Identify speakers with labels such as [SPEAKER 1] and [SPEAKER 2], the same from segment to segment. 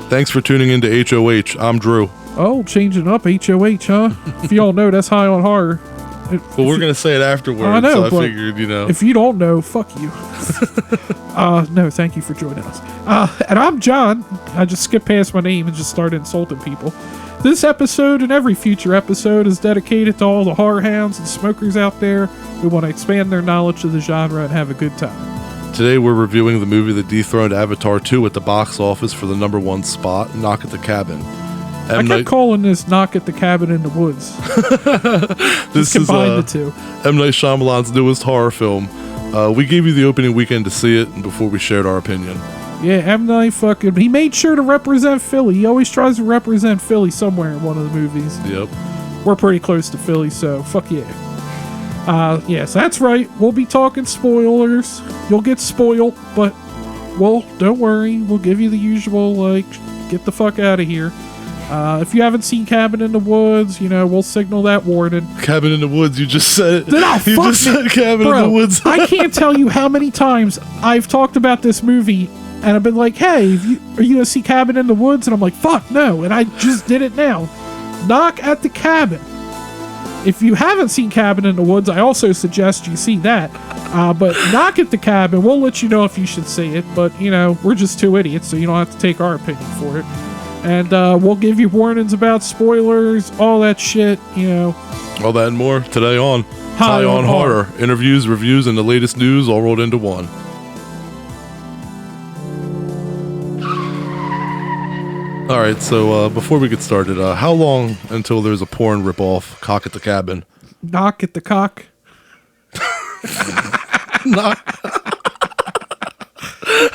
[SPEAKER 1] Thanks for tuning in to HoH. I'm Drew.
[SPEAKER 2] Oh, changing up HoH, huh? If you all know, that's High on Horror.
[SPEAKER 1] Well, we're going to say it afterwards,
[SPEAKER 2] I know,
[SPEAKER 1] so I figured,
[SPEAKER 2] If you don't know, fuck you. No, thank you for joining us. And I'm John. I just skipped past my name and just started insulting people. This episode and every future episode is dedicated to all the horror hounds and smokers out there who want to expand their knowledge of the genre and have a good time.
[SPEAKER 1] Today we're reviewing the movie that dethroned Avatar 2 at the box office for the #1 spot, Knock at the Cabin.
[SPEAKER 2] I kept calling this Knock at the Cabin in the Woods.
[SPEAKER 1] This
[SPEAKER 2] combine the two.
[SPEAKER 1] M. Night Shyamalan's newest horror film. We gave you the opening weekend to see it before we shared our opinion.
[SPEAKER 2] Yeah, M. Night he made sure to represent Philly. He always tries to represent Philly somewhere in one of the movies.
[SPEAKER 1] Yep.
[SPEAKER 2] We're pretty close to Philly, so fuck yeah. Yes, that's right. We'll be talking spoilers. You'll get spoiled, but, well, don't worry. We'll give you the usual, get the fuck out of here. If you haven't seen Cabin in the Woods, we'll signal that warning.
[SPEAKER 1] Cabin in the Woods, you just said it.
[SPEAKER 2] You
[SPEAKER 1] just said Cabin in the Woods.
[SPEAKER 2] I can't tell you how many times I've talked about this movie, and I've been like, hey, are you going to see Cabin in the Woods? And I'm like, fuck, no. And I just did it now. Knock at the Cabin. If you haven't seen Cabin in the Woods, I also suggest you see that. But Knock at the Cabin, we'll let you know if you should see it. But, we're just two idiots, so you don't have to take our opinion for it. And we'll give you warnings about spoilers, all that shit,
[SPEAKER 1] All that and more today on High on Horror. Interviews, reviews, and the latest news all rolled into one. All right, so before we get started, how long until there's a porn ripoff, Cock at the Cabin?
[SPEAKER 2] Knock at the cock.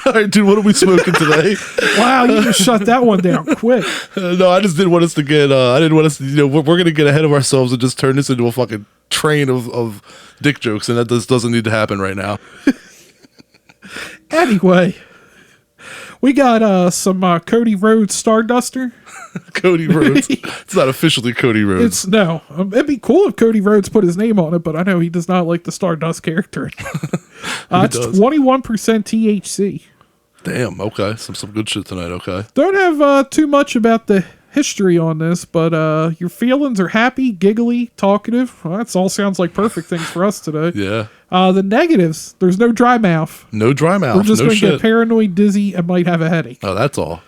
[SPEAKER 1] All right, dude, what are we smoking today?
[SPEAKER 2] Wow, you just shut that one down quick.
[SPEAKER 1] No, I just didn't want us to get, I didn't want us to, we're going to get ahead of ourselves and just turn this into a fucking train of dick jokes, and that just doesn't need to happen right now.
[SPEAKER 2] Anyway, we got some Cody Rhodes Starduster.
[SPEAKER 1] Cody Rhodes. It's not officially Cody Rhodes.
[SPEAKER 2] No. It'd be cool if Cody Rhodes put his name on it, but I know he does not like the Stardust character. It's 21% THC.
[SPEAKER 1] Damn, okay. Some good shit tonight, okay.
[SPEAKER 2] Don't have too much about the history on this, but your feelings are happy, giggly, talkative. Well, that all sounds like perfect things for us today.
[SPEAKER 1] Yeah.
[SPEAKER 2] The negatives, there's no dry mouth.
[SPEAKER 1] No dry mouth.
[SPEAKER 2] We're just going to get paranoid, dizzy, and might have a headache.
[SPEAKER 1] Oh, that's all.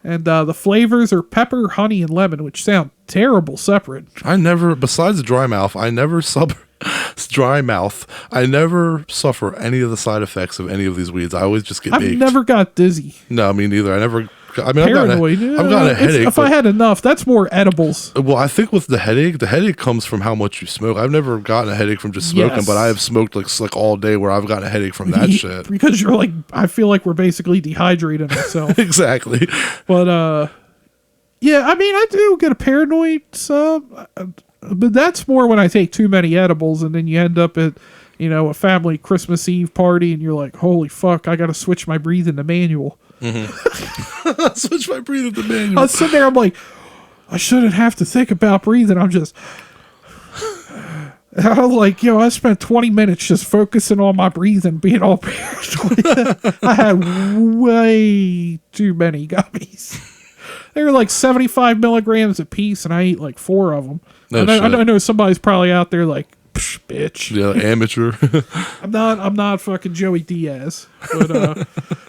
[SPEAKER 2] And the flavors are pepper, honey, and lemon, which sound terrible separate.
[SPEAKER 1] Besides the dry mouth, I never suffer any of the side effects of any of these weeds. I always just get baked.
[SPEAKER 2] I've never got dizzy.
[SPEAKER 1] No, me neither. I've
[SPEAKER 2] paranoid.
[SPEAKER 1] gotten a headache.
[SPEAKER 2] If I had enough, that's more edibles.
[SPEAKER 1] Well, I think with the headache comes from how much you smoke. I've never gotten a headache from just smoking, but I have smoked like all day where I've gotten a headache from that shit.
[SPEAKER 2] Because you're I feel like we're basically dehydrating ourselves.
[SPEAKER 1] Exactly.
[SPEAKER 2] But, yeah, I mean, I do get a paranoid but that's more when I take too many edibles and then you end up at, a family Christmas Eve party and you're like, holy fuck, I got to switch my breathing to manual.
[SPEAKER 1] Mm-hmm. Switch my breathing to manual.
[SPEAKER 2] I sit there, I'm like, I shouldn't have to think about breathing. I'm just, I'm like, I spent 20 minutes just focusing on my breathing, being all paranoid. I had way too many gummies. They were like 75 milligrams a piece, and I ate like 4 of them.
[SPEAKER 1] No,
[SPEAKER 2] I know somebody's probably out there like, bitch.
[SPEAKER 1] Yeah, amateur.
[SPEAKER 2] I'm not fucking Joey Diaz. But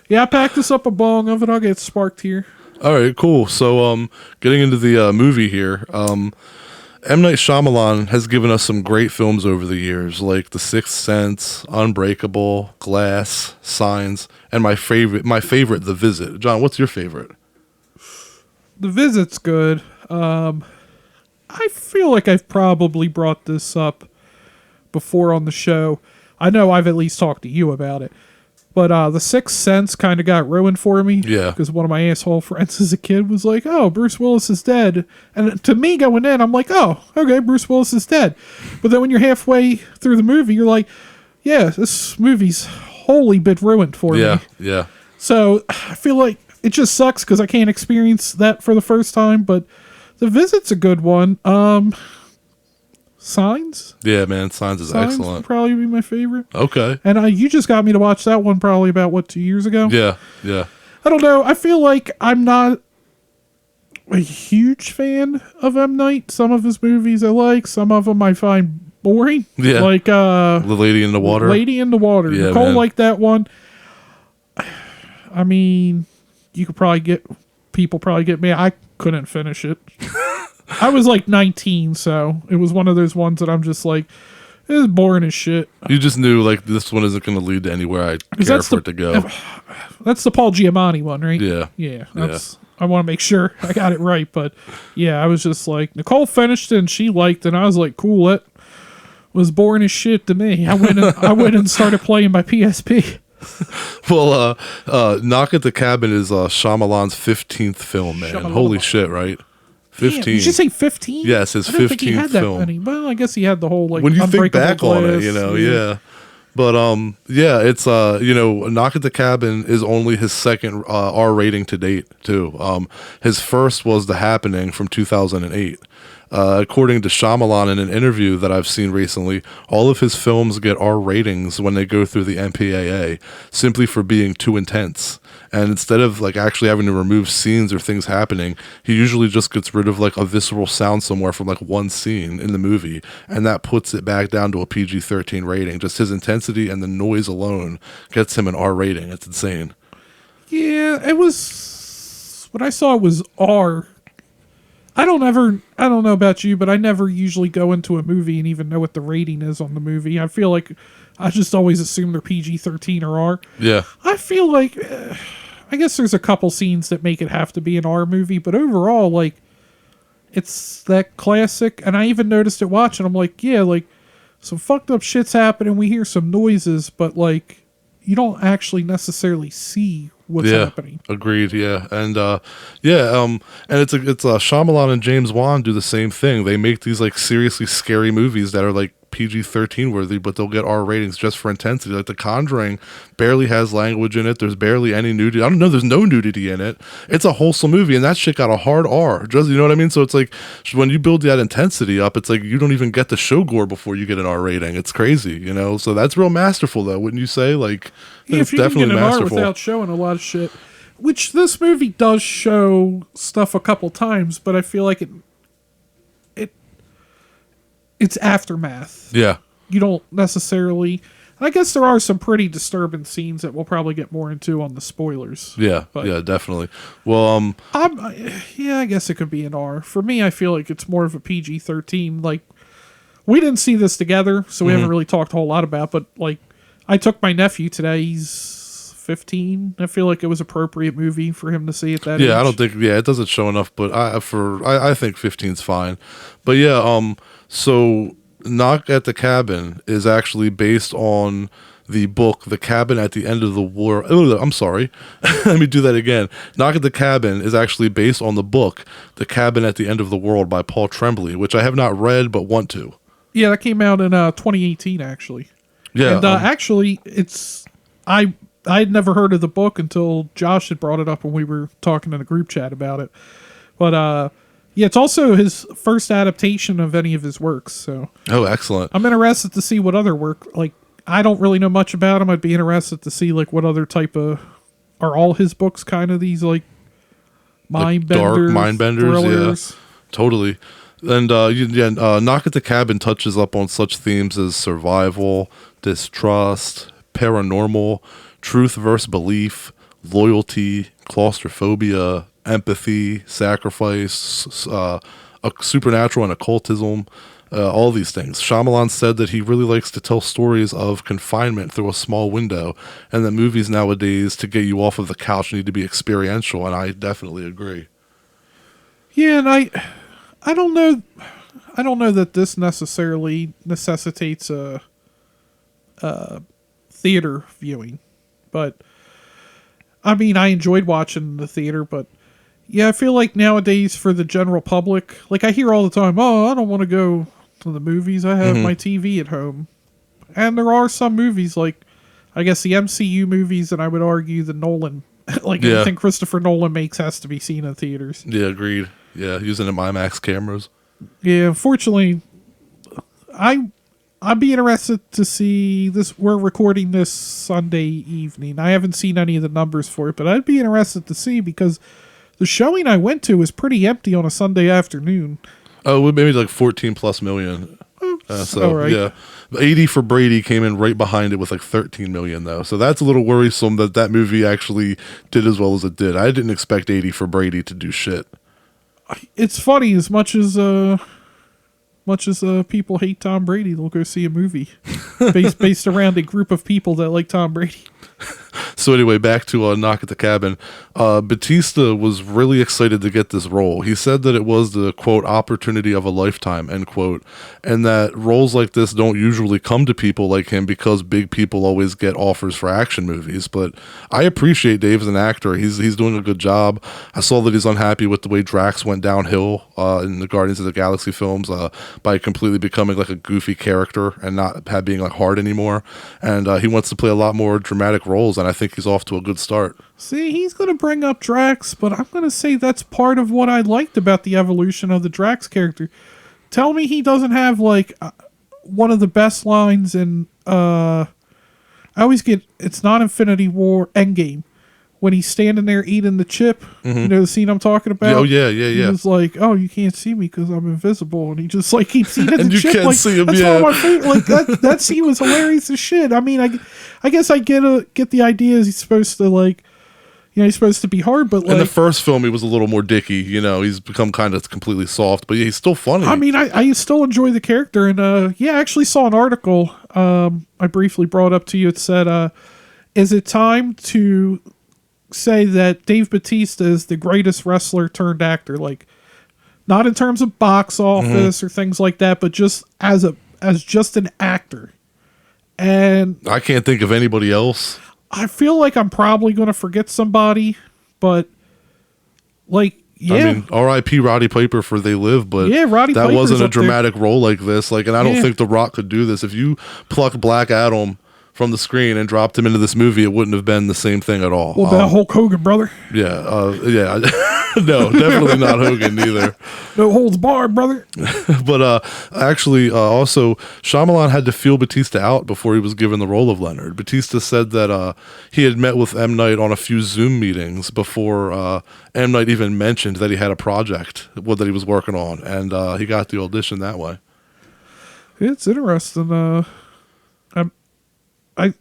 [SPEAKER 2] yeah, I packed us up a bong of it. I'll get sparked here.
[SPEAKER 1] All right, cool. So getting into the movie here, M. Night Shyamalan has given us some great films over the years, like The Sixth Sense, Unbreakable, Glass, Signs, and my favorite, The Visit. John, what's your favorite?
[SPEAKER 2] The Visit's good. I feel like I've probably brought this up before on the show. I know I've at least talked to you about it. But The Sixth Sense kind of got ruined for me.
[SPEAKER 1] Yeah.
[SPEAKER 2] Because one of my asshole friends as a kid was like, oh, Bruce Willis is dead. And to me going in, I'm like, oh, okay, Bruce Willis is dead. But then when you're halfway through the movie, you're like, yeah, this movie's wholly been ruined for me.
[SPEAKER 1] Yeah.
[SPEAKER 2] So I feel like it just sucks because I can't experience that for the first time. But The Visit's a good one. Signs?
[SPEAKER 1] Yeah, man, Signs is excellent.
[SPEAKER 2] Would probably be my favorite.
[SPEAKER 1] Okay.
[SPEAKER 2] And you just got me to watch that one probably about, 2 years ago?
[SPEAKER 1] Yeah.
[SPEAKER 2] I don't know. I feel like I'm not a huge fan of M. Night. Some of his movies I like. Some of them I find boring.
[SPEAKER 1] Yeah.
[SPEAKER 2] Like
[SPEAKER 1] The Lady in the Water.
[SPEAKER 2] Lady in the Water.
[SPEAKER 1] Yeah,
[SPEAKER 2] Nicole
[SPEAKER 1] man.
[SPEAKER 2] liked that one. I mean, you could probably get... People probably get me. I couldn't finish it. I was like 19, so it was one of those ones that I'm just like, it is boring as shit.
[SPEAKER 1] You just knew, like, this one isn't going to lead to anywhere I care for it to go.
[SPEAKER 2] That's the Paul Giamatti one, right?
[SPEAKER 1] Yeah.
[SPEAKER 2] Yeah. I want to make sure I got it right, but yeah, I was just like, Nicole finished it and she liked it, and I was like, cool, that was boring as shit to me. I went and started playing my PSP.
[SPEAKER 1] Well, Knock at the Cabin is Shyamalan's 15th film, man.
[SPEAKER 2] Shyamalan.
[SPEAKER 1] Holy shit, right? 15.
[SPEAKER 2] Damn, did you say 15?
[SPEAKER 1] Yes, his
[SPEAKER 2] I didn't think he
[SPEAKER 1] 15th
[SPEAKER 2] had that
[SPEAKER 1] film.
[SPEAKER 2] many. Well, I guess he had the whole, like,
[SPEAKER 1] When you think
[SPEAKER 2] Unbreakable
[SPEAKER 1] back on it,
[SPEAKER 2] Glass,
[SPEAKER 1] yeah. But yeah, it's Knock at the Cabin is only his second R rating to date too. His first was The Happening from 2008. According to Shyamalan in an interview that I've seen recently, all of his films get R ratings when they go through the MPAA simply for being too intense. And instead of like actually having to remove scenes or things happening, he usually just gets rid of like a visceral sound somewhere from like one scene in the movie, and that puts it back down to a PG-13 rating. Just his intensity and the noise alone gets him an R rating. It's insane.
[SPEAKER 2] Yeah, it was... When I saw it was R... I don't know about you, but I never usually go into a movie and even know what the rating is on the movie. I feel like I just always assume they're PG-13 or R.
[SPEAKER 1] Yeah.
[SPEAKER 2] I feel like, I guess there's a couple scenes that make it have to be an R movie, but overall, like, it's that classic. And I even noticed it watching. I'm like, yeah, like, some fucked up shit's happening. We hear some noises, but, like, you don't actually necessarily see what's happening.
[SPEAKER 1] Agreed. Yeah, and and it's Shyamalan and James Wan do the same thing. They make these like seriously scary movies that are like PG-13 worthy, but they'll get R ratings just for intensity. Like The Conjuring barely has language in it. There's barely any nudity. I don't know. There's no nudity in it. It's a wholesome movie, and that shit got a hard R. Just, you know what I mean? So it's like when you build that intensity up, it's like you don't even get the show gore before you get an R rating. It's crazy, you know. So that's real masterful, though, wouldn't you say? Like,
[SPEAKER 2] Yeah,
[SPEAKER 1] it's
[SPEAKER 2] if you can
[SPEAKER 1] definitely
[SPEAKER 2] get an R
[SPEAKER 1] masterful.
[SPEAKER 2] without showing a lot of shit, which this movie does show stuff a couple times, but I feel like it's aftermath.
[SPEAKER 1] Yeah.
[SPEAKER 2] You don't necessarily... I guess there are some pretty disturbing scenes that we'll probably get more into on the spoilers.
[SPEAKER 1] Yeah,
[SPEAKER 2] But-
[SPEAKER 1] yeah, definitely. Well,
[SPEAKER 2] I guess it could be an R. For me, I feel like it's more of a PG-13. Like, we didn't see this together, so we haven't really talked a whole lot about, but, like, I took my nephew today. He's 15. I feel like it was appropriate movie for him to see at that age.
[SPEAKER 1] yeah, I don't think, it doesn't show enough, but I think 15's fine. But yeah, so Knock at the Cabin is actually based on the book The Cabin at the End of the World. Oh, I'm sorry. Let me do that again. Knock at the Cabin is actually based on the book The Cabin at the End of the World by Paul Tremblay, which I have not read but want to.
[SPEAKER 2] Yeah, that came out in 2018, actually.
[SPEAKER 1] Yeah.
[SPEAKER 2] And actually, it's... I had never heard of the book until Josh had brought it up when we were talking in a group chat about it. But, yeah, it's also his first adaptation of any of his works, so...
[SPEAKER 1] Oh, excellent.
[SPEAKER 2] I'm interested to see what other work... Like, I don't really know much about him. I'd be interested to see, like, what other type of... Are all his books kind of these, like...
[SPEAKER 1] Like dark mind benders,
[SPEAKER 2] thrillers?
[SPEAKER 1] yeah. Totally. And Knock at the Cabin touches up on such themes as survival, distrust, paranormal, truth versus belief, loyalty, claustrophobia, empathy, sacrifice, supernatural and occultism, all these things. Shyamalan said that he really likes to tell stories of confinement through a small window, and that movies nowadays, to get you off of the couch, need to be experiential, and I definitely agree.
[SPEAKER 2] Yeah, and I don't know that this necessarily necessitates a theater viewing, but I mean, I enjoyed watching the theater, but yeah, I feel like nowadays for the general public, like I hear all the time, oh, I don't want to go to the movies. I have my TV at home. And there are some movies, like, I guess the MCU movies, and I would argue the Nolan, like anything Christopher Nolan makes has to be seen in theaters.
[SPEAKER 1] Yeah, agreed. Yeah, using them IMAX cameras.
[SPEAKER 2] Yeah, unfortunately, I'd be interested to see this. We're recording this Sunday evening. I haven't seen any of the numbers for it, but I'd be interested to see because The showing I went to was pretty empty on a Sunday afternoon.
[SPEAKER 1] Oh, maybe like 14 plus million. So,
[SPEAKER 2] all right.
[SPEAKER 1] yeah. 80 for Brady came in right behind it with like 13 million, though. So that's a little worrisome that movie actually did as well as it did. I didn't expect 80 for Brady to do shit.
[SPEAKER 2] It's funny, as much as people hate Tom Brady, they'll go see a movie based around a group of people that like Tom Brady.
[SPEAKER 1] So anyway, back to Knock at the Cabin. Bautista was really excited to get this role. He said that it was the, quote, opportunity of a lifetime, end quote, and that roles like this don't usually come to people like him because big people always get offers for action movies. But I appreciate Dave as an actor. He's doing a good job. I saw that he's unhappy with the way Drax went downhill in the Guardians of the Galaxy films by completely becoming like a goofy character and not being like hard anymore. And he wants to play a lot more dramatic roles, and I think he's off to a good start.
[SPEAKER 2] See, he's going to bring up Drax, but I'm going to say that's part of what I liked about the evolution of the Drax character. Tell me he doesn't have, like, one of the best lines in, I always get, it's not Infinity War, Endgame, when he's standing there eating the chip. You know the scene I'm talking about?
[SPEAKER 1] Oh, yeah.
[SPEAKER 2] He's like, oh, you can't see me because I'm invisible. And he just, like, keeps eating
[SPEAKER 1] And
[SPEAKER 2] the
[SPEAKER 1] you
[SPEAKER 2] chip.
[SPEAKER 1] can't
[SPEAKER 2] Like,
[SPEAKER 1] see him,
[SPEAKER 2] that's
[SPEAKER 1] yeah.
[SPEAKER 2] one of my favorite. Like, that scene was hilarious as shit. I mean, I guess I get the idea he's supposed to, like, he's supposed to be hard, but like...
[SPEAKER 1] In the first film, he was a little more dicky. He's become kind of completely soft, but he's still funny.
[SPEAKER 2] I mean, I still enjoy the character, and I actually saw an article I briefly brought up to you. It said, is it time to say that Dave Bautista is the greatest wrestler turned actor? Like, not in terms of box office or things like that, but just as just an actor. And
[SPEAKER 1] I can't think of anybody else.
[SPEAKER 2] I feel like I'm probably going to forget somebody, but like, yeah.
[SPEAKER 1] I mean, R.I.P. Roddy Piper for They Live, but
[SPEAKER 2] Roddy
[SPEAKER 1] that
[SPEAKER 2] Piper's
[SPEAKER 1] wasn't a
[SPEAKER 2] up there.
[SPEAKER 1] dramatic role like this. Like, and I don't think The Rock could do this. If you plucked Black Adam from the screen and dropped him into this movie, it wouldn't have been the same thing at all.
[SPEAKER 2] What about Hulk Hogan, brother?
[SPEAKER 1] Yeah. No, definitely not Hogan either.
[SPEAKER 2] No holds barred, brother.
[SPEAKER 1] But actually, also, Shyamalan had to feel Bautista out before he was given the role of Leonard. Bautista said that he had met with M. Night on a few Zoom meetings before M. Night even mentioned that he had a project that he was working on, and he got the audition that way.
[SPEAKER 2] It's interesting. I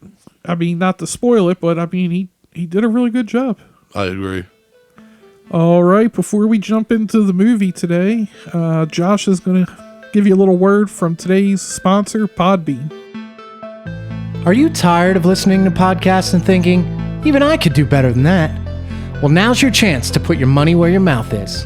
[SPEAKER 2] mean, not to spoil it, but I mean, he did a really good job.
[SPEAKER 1] I agree.
[SPEAKER 2] All right, before we jump into the movie today, Josh is going to give you a little word from today's sponsor, Podbean.
[SPEAKER 3] Are you tired of listening to podcasts and thinking, even I could do better than that? Well, now's your chance to put your money where your mouth is.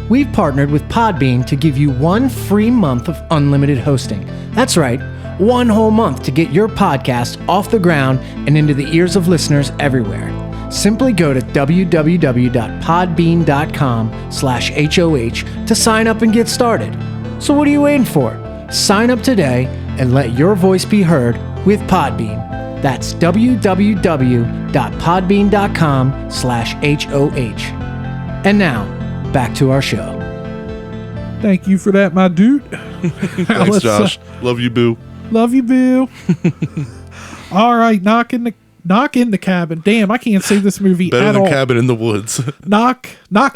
[SPEAKER 3] We've partnered with Podbean to give you 1 free month of unlimited hosting. That's right, 1 whole month to get your podcast off the ground and into the ears of listeners everywhere. Simply go to www.podbean.com/HOH to sign up and get started. So what are you waiting for? Sign up today and let your voice be heard with Podbean. That's www.podbean.com/HOH. And now, back to our show.
[SPEAKER 2] Thank you for that, my dude.
[SPEAKER 1] Thanks, Josh. Love you, boo.
[SPEAKER 2] Love you, boo. All right, knock in the cabin. Damn, I can't say this movie
[SPEAKER 1] Better
[SPEAKER 2] at
[SPEAKER 1] than
[SPEAKER 2] all.
[SPEAKER 1] Cabin in the Woods.
[SPEAKER 2] Knock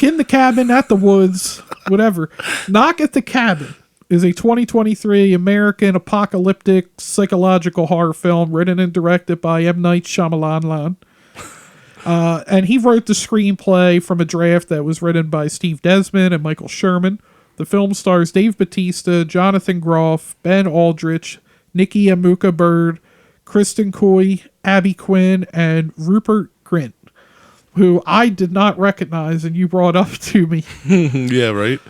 [SPEAKER 2] in the cabin at the woods. Whatever. Knock at the Cabin is a 2023 American apocalyptic psychological horror film written and directed by M. Night Shyamalan. And he wrote the screenplay from a draft that was written by Steve Desmond and Michael Sherman. The film stars Dave Bautista, Jonathan Groff, Ben Aldrich, Nikki Amuka Bird, Kristen Coy, Abby Quinn, and Rupert Grint, who I did not recognize and you brought up to me.
[SPEAKER 1] Yeah, right?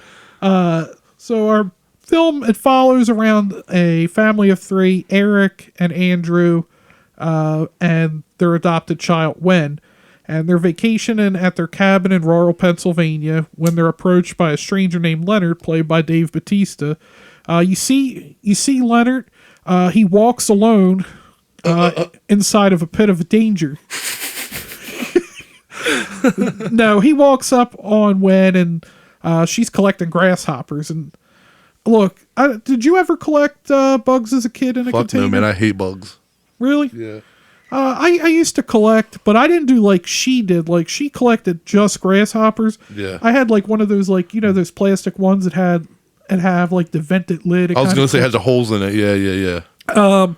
[SPEAKER 2] So our film, it follows around a family of 3, Eric and Andrew, and their adopted child, Wen. And they're vacationing at their cabin in rural Pennsylvania when they're approached by a stranger named Leonard, played by Dave Bautista. You see Leonard. He walks alone inside of a pit of danger. No, he walks up on Wen, and she's collecting grasshoppers. And look, did you ever collect bugs as a kid in a
[SPEAKER 1] Fuck
[SPEAKER 2] container?
[SPEAKER 1] no, man. I hate bugs.
[SPEAKER 2] Really?
[SPEAKER 1] Yeah.
[SPEAKER 2] I used to collect, but I didn't do like she did. Like she collected just grasshoppers.
[SPEAKER 1] Yeah.
[SPEAKER 2] I had like one of those, like, you know, those plastic ones that have like the vented lid.
[SPEAKER 1] I was going to say it had the holes in it. Yeah.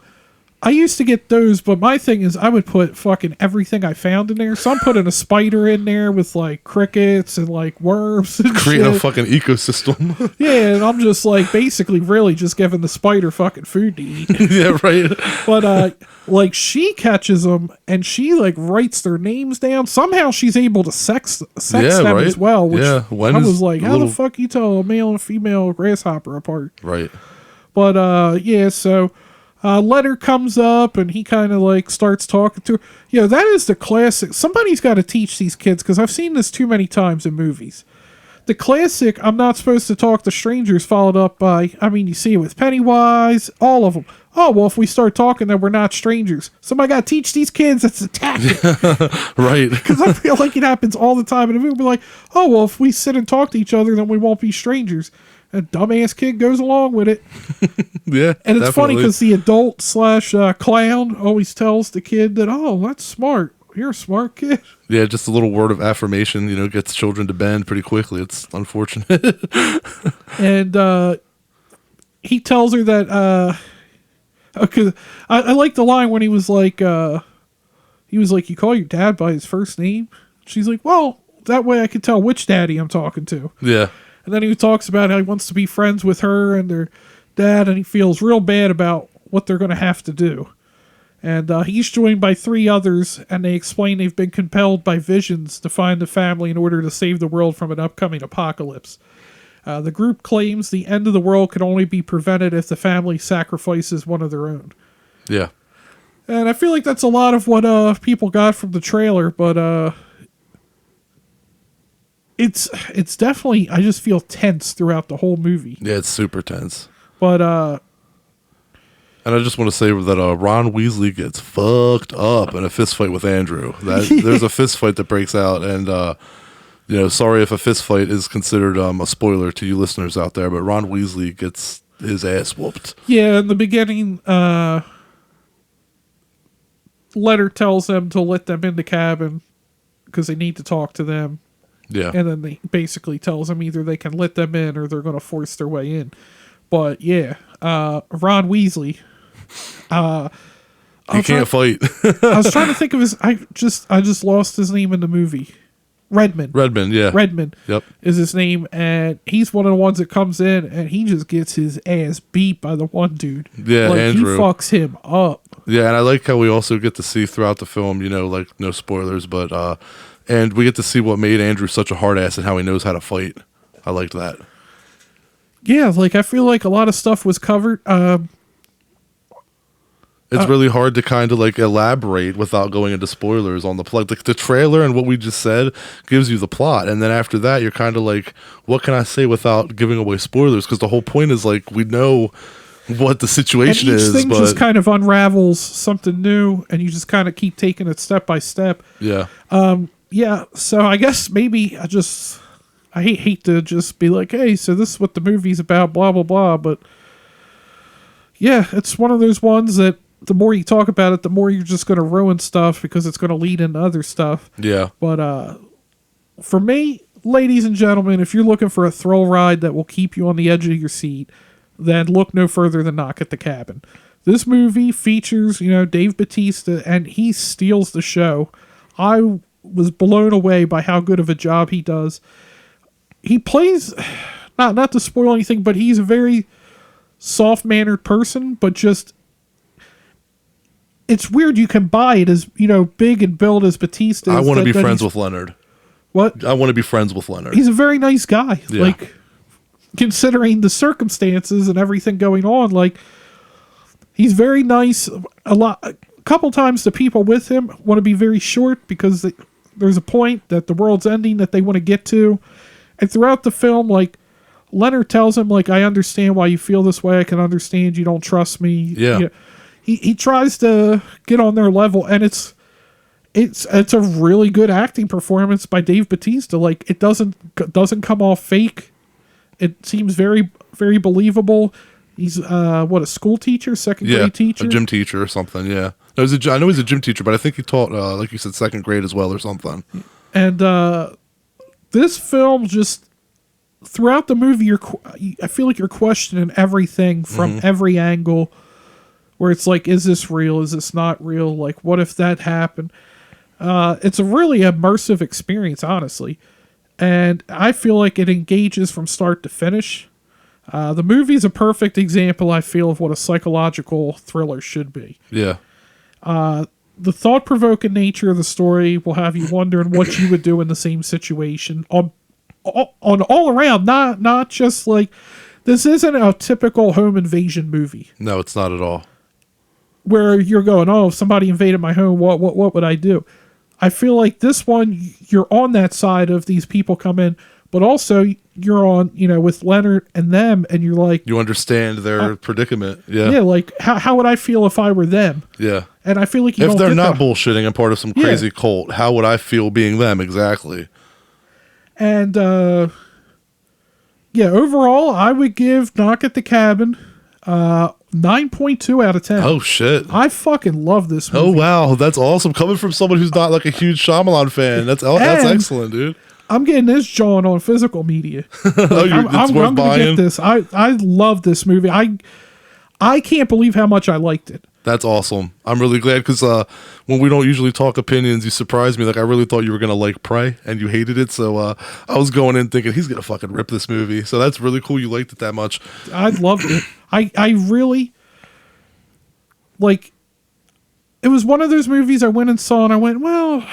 [SPEAKER 2] I used to get those, but my thing is I would put fucking everything I found in there. So I'm putting a spider in there with like crickets and like worms and
[SPEAKER 1] Creating
[SPEAKER 2] shit.
[SPEAKER 1] a fucking ecosystem.
[SPEAKER 2] Yeah, and I'm just like basically really just giving the spider fucking food to eat.
[SPEAKER 1] Yeah, right.
[SPEAKER 2] But like she catches them and she like writes their names down. Somehow she's able to sex them
[SPEAKER 1] right.
[SPEAKER 2] as well. Which
[SPEAKER 1] Yeah, when
[SPEAKER 2] I
[SPEAKER 1] is
[SPEAKER 2] was like, how
[SPEAKER 1] little-
[SPEAKER 2] the fuck you tell a male and female grasshopper apart?
[SPEAKER 1] Right.
[SPEAKER 2] But yeah, so Leonard comes up and he kind of like starts talking to her. You know, that is the classic. Somebody's got to teach these kids, because I've seen this too many times in movies. The classic, I'm not supposed to talk to strangers, followed up by, I mean, you see it with Pennywise, all of them. Oh, well, if we start talking, then we're not strangers. Somebody got to teach these kids that's a tactic.
[SPEAKER 1] Right.
[SPEAKER 2] Because I feel like it happens all the time in a movie. We're like, oh, well, if we sit and talk to each other, then we won't be strangers. A dumbass kid goes along with it.
[SPEAKER 1] Yeah.
[SPEAKER 2] And it's funny
[SPEAKER 1] definitely.
[SPEAKER 2] because the adult / clown always tells the kid that, oh, that's smart. You're a smart kid.
[SPEAKER 1] Yeah, just a little word of affirmation, you know, gets children to bend pretty quickly. It's unfortunate.
[SPEAKER 2] And he tells her that, okay, I like the line when he was like, you call your dad by his first name? She's like, well, that way I can tell which daddy I'm talking to.
[SPEAKER 1] Yeah.
[SPEAKER 2] And then he talks about how he wants to be friends with her and their dad, and he feels real bad about what they're going to have to do. And he's joined by 3 others, and they explain they've been compelled by visions to find the family in order to save the world from an upcoming apocalypse. The group claims the end of the world can only be prevented if the family sacrifices one of their own.
[SPEAKER 1] Yeah.
[SPEAKER 2] And I feel like that's a lot of what people got from the trailer, but it's definitely, I just feel tense throughout the whole movie.
[SPEAKER 1] Yeah, it's super tense.
[SPEAKER 2] But
[SPEAKER 1] And I just want to say that Ron Weasley gets fucked up in a fist fight with Andrew. There's a fist fight that breaks out, and you know, sorry if a fist fight is considered a spoiler to you listeners out there, but Ron Weasley gets his ass whooped.
[SPEAKER 2] yeah, in the beginning, Leonard tells them to let them in the cabin because they need to talk to them.
[SPEAKER 1] Yeah.
[SPEAKER 2] And then they basically tells them either they can let them in or they're going to force their way in. But yeah, Ron Weasley.
[SPEAKER 1] He can't fight.
[SPEAKER 2] I was trying to think of his. I just lost his name in the movie. Redmond.
[SPEAKER 1] Yeah.
[SPEAKER 2] Redmond.
[SPEAKER 1] Yep.
[SPEAKER 2] Is his name, and he's one of the ones that comes in, and he just gets his ass beat by the one dude.
[SPEAKER 1] Yeah,
[SPEAKER 2] like,
[SPEAKER 1] Andrew.
[SPEAKER 2] He fucks him up.
[SPEAKER 1] Yeah, and I like how we also get to see throughout the film, you know, like no spoilers, but and we get to see what made Andrew such a hard ass and how he knows how to fight. I liked that.
[SPEAKER 2] Yeah, like I feel like a lot of stuff was covered.
[SPEAKER 1] It's really hard to kind of like elaborate without going into spoilers on the plot. The trailer and what we just said gives you the plot, and then after that, you're kind of like, what can I say without giving away spoilers? Because the whole point is like we know what the situation
[SPEAKER 2] and each
[SPEAKER 1] is,
[SPEAKER 2] thing
[SPEAKER 1] but
[SPEAKER 2] just kind of unravels something new, and you just kind of keep taking it step by step.
[SPEAKER 1] yeah,
[SPEAKER 2] Yeah, so I guess maybe I hate to just be like, hey, so this is what the movie's about, blah blah blah, but yeah, it's one of those ones that the more you talk about it, the more you're just going to ruin stuff because it's going to lead into other stuff.
[SPEAKER 1] yeah,
[SPEAKER 2] But for me, ladies and gentlemen, if you're looking for a thrill ride that will keep you on the edge of your seat, then look no further than Knock at the Cabin. This movie features, you know, Dave Bautista, and he steals the show. I was blown away by how good of a job he does. He plays, not to spoil anything, but he's a very soft-mannered person, but just, it's weird you can buy it as, you know, big and built as Batista is.
[SPEAKER 1] I want to be
[SPEAKER 2] that
[SPEAKER 1] friends
[SPEAKER 2] he's-
[SPEAKER 1] with Leonard.
[SPEAKER 2] What?
[SPEAKER 1] I want to be friends with Leonard.
[SPEAKER 2] He's a very nice guy.
[SPEAKER 1] Yeah.
[SPEAKER 2] Like, considering the circumstances and everything going on, like, he's very nice. A couple times the people with him want to be very short because there's a point that the world's ending that they want to get to. And throughout the film, like, Leonard tells him, like, I understand why you feel this way. I can understand you don't trust me.
[SPEAKER 1] Yeah.
[SPEAKER 2] You know, he tries to get on their level, and it's a really good acting performance by Dave Bautista. Like, it doesn't come off fake. It seems very, very believable. He's a school teacher, second grade teacher.
[SPEAKER 1] a gym teacher or something. Yeah, No, I know he's a gym teacher, but I think he taught, like you said, second grade as well or something.
[SPEAKER 2] And this film just throughout the movie, I feel like you're questioning everything from every angle. Where it's like, is this real? Is this not real? Like, what if that happened? It's a really immersive experience, honestly. And I feel like it engages from start to finish. The movie is a perfect example, I feel, of what a psychological thriller should be.
[SPEAKER 1] Yeah.
[SPEAKER 2] The thought-provoking nature of the story will have you wondering what you would do in the same situation on all around. Not just like, this isn't a typical home invasion movie.
[SPEAKER 1] No, it's not at all.
[SPEAKER 2] Where you're going, oh, if somebody invaded my home, what would I do? I feel like this one, you're on that side of these people come in, but also you're on, with Leonard and them, and you're like...
[SPEAKER 1] You understand their predicament. Yeah.
[SPEAKER 2] Yeah, like, how would I feel if I were them?
[SPEAKER 1] Yeah.
[SPEAKER 2] And I feel like
[SPEAKER 1] if they're not bullshitting and part of some crazy cult, how would I feel being them? Exactly.
[SPEAKER 2] And, overall, I would give Knock at the Cabin 9.2 out of 10.
[SPEAKER 1] Oh, shit.
[SPEAKER 2] I fucking love this movie.
[SPEAKER 1] Oh, wow. That's awesome. Coming from someone who's not like a huge Shyamalan fan. That's excellent, dude.
[SPEAKER 2] I'm getting this John on physical media. I'm going to get this. I love this movie. I can't believe how much I liked it.
[SPEAKER 1] That's awesome. I'm really glad because when we don't usually talk opinions, you surprised me. Like, I really thought you were going to like Prey and you hated it. So I was going in thinking he's going to fucking rip this movie. So that's really cool. You liked it that much.
[SPEAKER 2] I loved it. I really, like, it was one of those movies I went and saw and I went, well,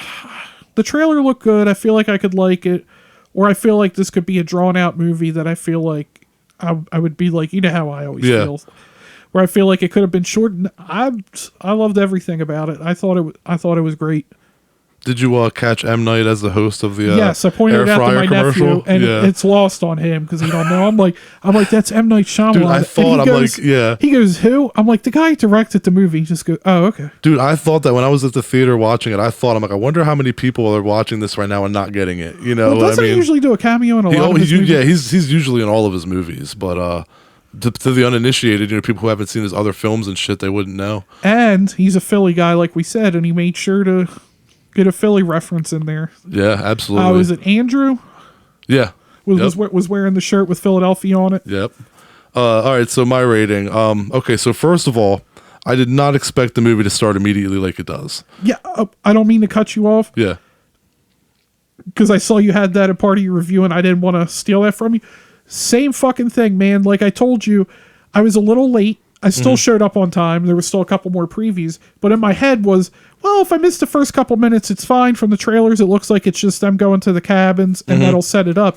[SPEAKER 2] the trailer looked good. I feel like I could like it. Or I feel like this could be a drawn out movie that I feel like I would be like, you know how I always feel. Where I feel like it could have been short. I loved everything about it. I thought it was great.
[SPEAKER 1] Did you catch M. Night as the host of the
[SPEAKER 2] yes, I pointed it out to my nephew, and it's lost on him because he don't know. I'm like that's M. Night Shyamalan.
[SPEAKER 1] Dude, I thought
[SPEAKER 2] He goes, who? I'm like, the guy who directed the movie. He just goes, oh, okay.
[SPEAKER 1] Dude, I thought that when I was at the theater watching it, I'm like, I wonder how many people are watching this right now and not getting it. You know,
[SPEAKER 2] doesn't he usually do a cameo in a lot of his movies?
[SPEAKER 1] Yeah, he's usually in all of his movies, but to the uninitiated, people who haven't seen his other films and shit, they wouldn't know.
[SPEAKER 2] And he's a Philly guy, like we said, and he made sure to get a Philly reference in there.
[SPEAKER 1] Yeah, absolutely.
[SPEAKER 2] Was it Andrew?
[SPEAKER 1] Yeah.
[SPEAKER 2] Was wearing the shirt with Philadelphia on it.
[SPEAKER 1] Yep. All right, so my rating. Okay, so first of all, I did not expect the movie to start immediately like it does.
[SPEAKER 2] Yeah, I don't mean to cut you off.
[SPEAKER 1] Yeah.
[SPEAKER 2] Because I saw you had that at part of your review, and I didn't want to steal that from you. Same fucking thing, man. Like I told you, I was a little late. I still showed up on time. There was still a couple more previews. But in my head was, well, if I missed the first couple minutes, it's fine. From the trailers, it looks like it's just them going to the cabins, and that'll set it up.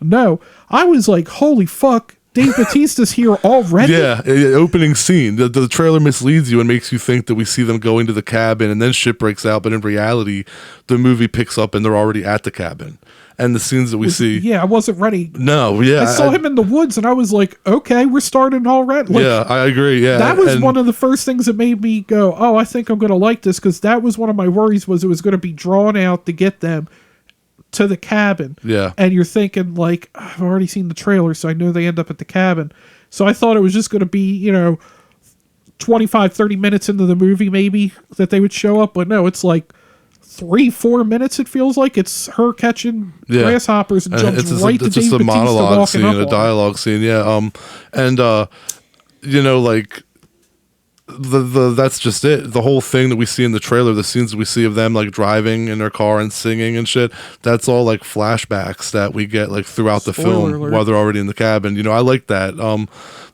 [SPEAKER 2] No. I was like, holy fuck. Dave Bautista's here already?
[SPEAKER 1] Yeah, opening scene. The trailer misleads you and makes you think that we see them going to the cabin and then shit breaks out. But in reality, the movie picks up and they're already at the cabin. And the scenes that we see...
[SPEAKER 2] Yeah, I wasn't ready.
[SPEAKER 1] No, yeah.
[SPEAKER 2] I saw him in the woods and I was like, okay, we're starting already. Like,
[SPEAKER 1] yeah, I agree, yeah.
[SPEAKER 2] That was one of the first things that made me go, oh, I think I'm going to like this, because that was one of my worries, was it was going to be drawn out to get them to the cabin.
[SPEAKER 1] Yeah.
[SPEAKER 2] And you're thinking, like, I've already seen the trailer, so I know they end up at the cabin. So I thought it was just going to be, 25, 30 minutes into the movie, maybe, that they would show up. But no, it's like 3-4 minutes, it feels like. It's her catching grasshoppers and jumps right to Dave Bautista walking up on. It's just a monologue scene, a
[SPEAKER 1] dialogue scene, yeah. That's just it. The whole thing that we see in the trailer, the scenes we see of them like driving in their car and singing and shit, that's all like flashbacks that we get like throughout the film while they're already in the cabin. I like that.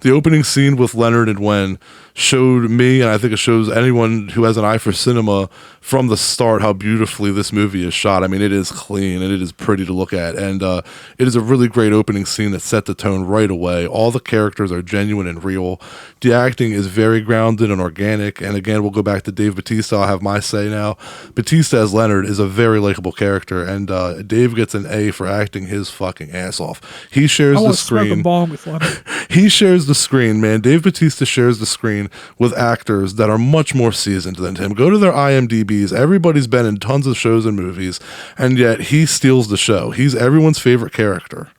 [SPEAKER 1] The opening scene with Leonard and Wen showed me, and I think it shows anyone who has an eye for cinema from the start, how beautifully this movie is shot. I mean, it is clean and it is pretty to look at, and it is a really great opening scene that set the tone right away. All the characters are genuine and real. The acting is very grounded and organic, and again, we'll go back to Dave Bautista. I'll have my say now. Bautista as Leonard is a very likable character, and Dave gets an A for acting his fucking ass off. He shares the screen.
[SPEAKER 2] With Leonard.
[SPEAKER 1] He shares the screen, man. Dave Bautista shares the screen with actors that are much more seasoned than him. Go to their IMDb's. Everybody's been in tons of shows and movies, and yet he steals the show. He's everyone's favorite character.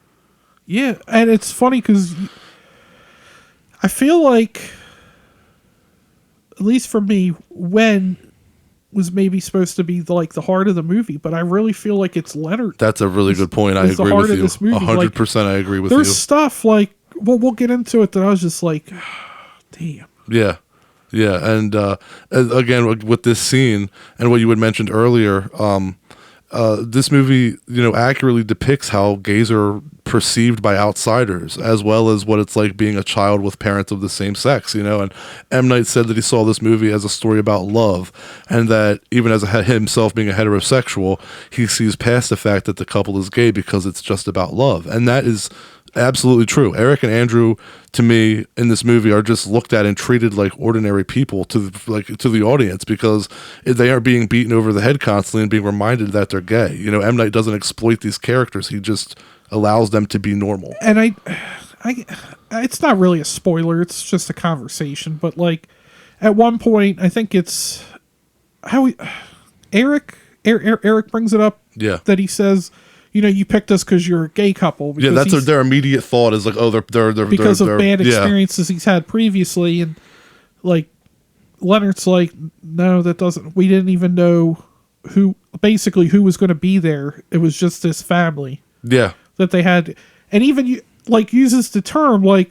[SPEAKER 2] Yeah, and it's funny because I feel like at least for me, when was maybe supposed to be like the heart of the movie, but I really feel like it's Leonard.
[SPEAKER 1] That's a really good point. I
[SPEAKER 2] is the
[SPEAKER 1] agree
[SPEAKER 2] heart
[SPEAKER 1] with
[SPEAKER 2] of
[SPEAKER 1] you.
[SPEAKER 2] this movie.
[SPEAKER 1] 100%. I agree with you.
[SPEAKER 2] There's stuff like, well, we'll get into it that I was just like, damn.
[SPEAKER 1] Yeah. Yeah. And again, with this scene and what you had mentioned earlier, this movie, accurately depicts how gays are perceived by outsiders, as well as what it's like being a child with parents of the same sex, and M. Night said that he saw this movie as a story about love, and that even as himself being a heterosexual, he sees past the fact that the couple is gay because it's just about love. And that is absolutely true. Eric and Andrew, to me, in this movie, are just looked at and treated like ordinary people to the audience, because they are being beaten over the head constantly and being reminded that they're gay. M. Night doesn't exploit these characters; he just allows them to be normal.
[SPEAKER 2] And I, it's not really a spoiler; it's just a conversation. But like, at one point, I think it's how Eric brings it up.
[SPEAKER 1] Yeah,
[SPEAKER 2] that he says, you picked us because you're a gay couple.
[SPEAKER 1] Yeah, that's their immediate thought is like, oh, they're
[SPEAKER 2] because of bad experiences he's had previously, and like Leonard's like, no, that doesn't. We didn't even know who was going to be there. It was just this family.
[SPEAKER 1] Yeah,
[SPEAKER 2] that they had, and even uses the term like,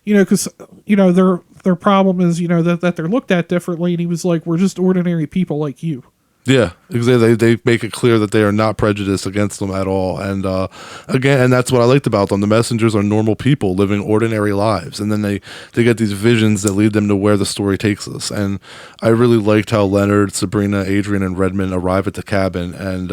[SPEAKER 2] because their problem is that they're looked at differently, and he was like, we're just ordinary people like you.
[SPEAKER 1] Yeah, because they make it clear that they are not prejudiced against them at all. And again, that's what I liked about them. The messengers are normal people living ordinary lives, and then they get these visions that lead them to where the story takes us. And I really liked how Leonard, Sabrina, Adrian, and Redmond arrive at the cabin, and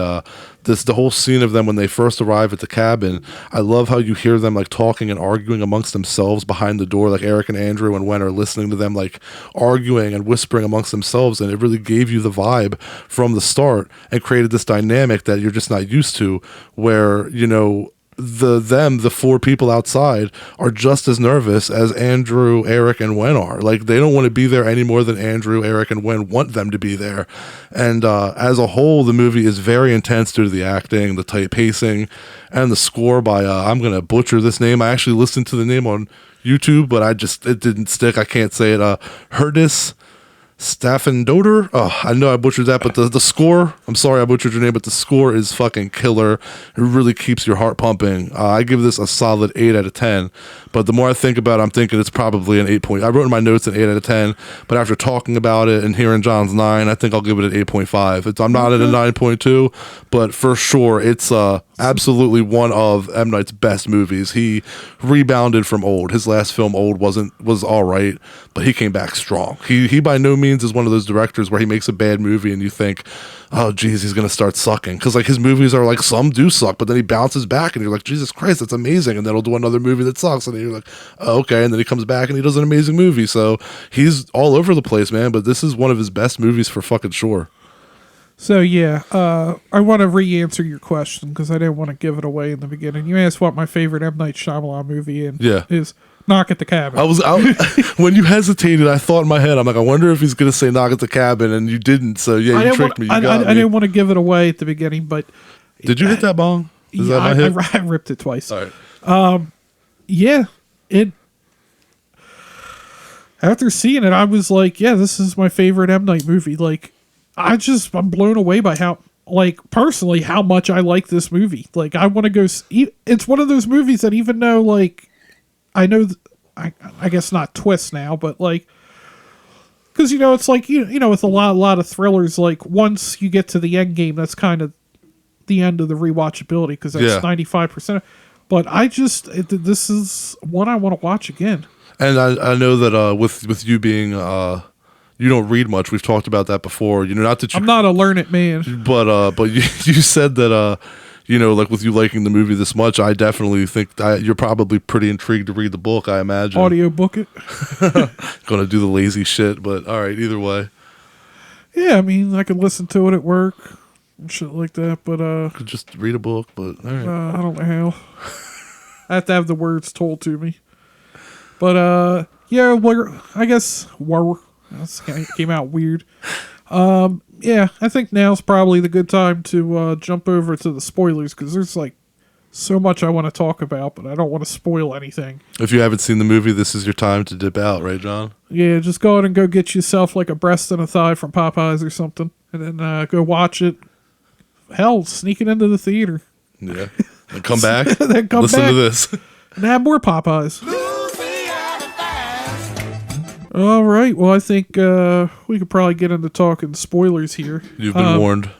[SPEAKER 1] the whole scene of them when they first arrive at the cabin. I love how you hear them like talking and arguing amongst themselves behind the door. Like Eric and Andrew and Wen are listening to them like arguing and whispering amongst themselves, and it really gave you the vibe from the start and created this dynamic that you're just not used to, where the four people outside are just as nervous as Andrew, Eric, and Wen are. Like, they don't want to be there any more than Andrew, Eric, and Wen want them to be there. And as a whole, the movie is very intense due to the acting, the tight pacing, and the score by I'm gonna butcher this name. I actually listened to the name on YouTube, but it didn't stick. I can't say it. Herdis Staffendoder. Oh, I know I butchered that, but the score, I'm sorry I butchered your name, but the score is fucking killer. It really keeps your heart pumping. I give this a solid 8 out of 10, but the more I think about it, I'm thinking it's probably an 8 point. I wrote in my notes an 8 out of 10, but after talking about it and hearing John's 9, I think I'll give it an 8.5. I'm not at a 9.2, but for sure, it's absolutely one of M. Night's best movies. He rebounded from Old. His last film, Old, was all right, but he came back strong. He by no means is one of those directors where he makes a bad movie and you think, oh geez, he's gonna start sucking, because like his movies are like, some do suck, but then he bounces back and you're like, Jesus Christ, that's amazing, and then he'll do another movie that sucks, and then you're like, oh, okay, and then he comes back and he does an amazing movie. So he's all over the place, man, but this is one of his best movies for fucking sure.
[SPEAKER 2] So yeah, I want to re-answer your question because I didn't want to give it away in the beginning. You asked what my favorite M. Night Shyamalan movie is. Knock at the Cabin.
[SPEAKER 1] When you hesitated, I thought in my head, I'm like, I wonder if he's going to say Knock at the Cabin, and you didn't. So yeah, you tricked me. I
[SPEAKER 2] didn't want to give it away at the beginning, but
[SPEAKER 1] did you hit that bong? Is that my hit?
[SPEAKER 2] I ripped it twice.
[SPEAKER 1] All right.
[SPEAKER 2] Yeah, it. After seeing it, I was like, yeah, this is my favorite M. Night movie. Like, I'm blown away by how, like, personally, how much I like this movie. Like, I want to go. It's one of those movies that even though, like, I know, I guess not twist now, but like, because it's like with a lot of thrillers, like once you get to the end game, that's kind of the end of the rewatchability because that's 95%. But this is one I want to watch again. And
[SPEAKER 1] I know that with you being you don't read much. We've talked about that before. Not that
[SPEAKER 2] I'm not a learned man,
[SPEAKER 1] but you said that. Like with you liking the movie this much, I definitely think that you're probably pretty intrigued to read the book, I imagine.
[SPEAKER 2] Audio book it.
[SPEAKER 1] Gonna do the lazy shit, but all right, either way.
[SPEAKER 2] Yeah, I mean, I can listen to it at work and shit like that, but
[SPEAKER 1] could just read a book, but all right.
[SPEAKER 2] I don't know how. I have to have the words told to me. But yeah, I guess that came out weird. Yeah, I think now's probably the good time to jump over to the spoilers because there's like so much I want to talk about, but I don't want to spoil anything.
[SPEAKER 1] If you haven't seen the movie, this is your time to dip out, right, John?
[SPEAKER 2] Yeah, just go out and go get yourself like a breast and a thigh from Popeyes or something, and then go watch it. Hell, sneak it into the theater.
[SPEAKER 1] Yeah. And come back.
[SPEAKER 2] Then come
[SPEAKER 1] listen
[SPEAKER 2] back
[SPEAKER 1] to this.
[SPEAKER 2] and have more Popeyes. All right. Well, I think we could probably get into talking spoilers here.
[SPEAKER 1] You've been warned.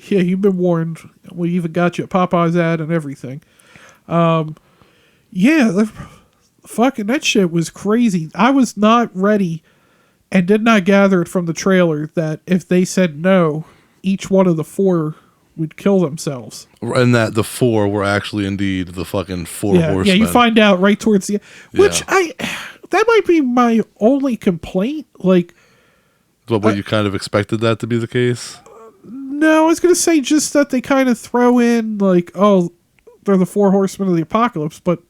[SPEAKER 2] Yeah, you've been warned. We even got you a Popeyes ad and everything. Yeah, fucking that shit was crazy. I was not ready and did not gather it from the trailer that if they said no, each one of the 4 would kill themselves.
[SPEAKER 1] And that the 4 were actually indeed the fucking 4 horsemen.
[SPEAKER 2] Yeah, you find out right towards the end. Which that might be my only complaint. Like,
[SPEAKER 1] But you kind of expected that to be the case?
[SPEAKER 2] no, I was going to say just that they kind of throw in, like, oh, they're the 4 horsemen of the apocalypse, but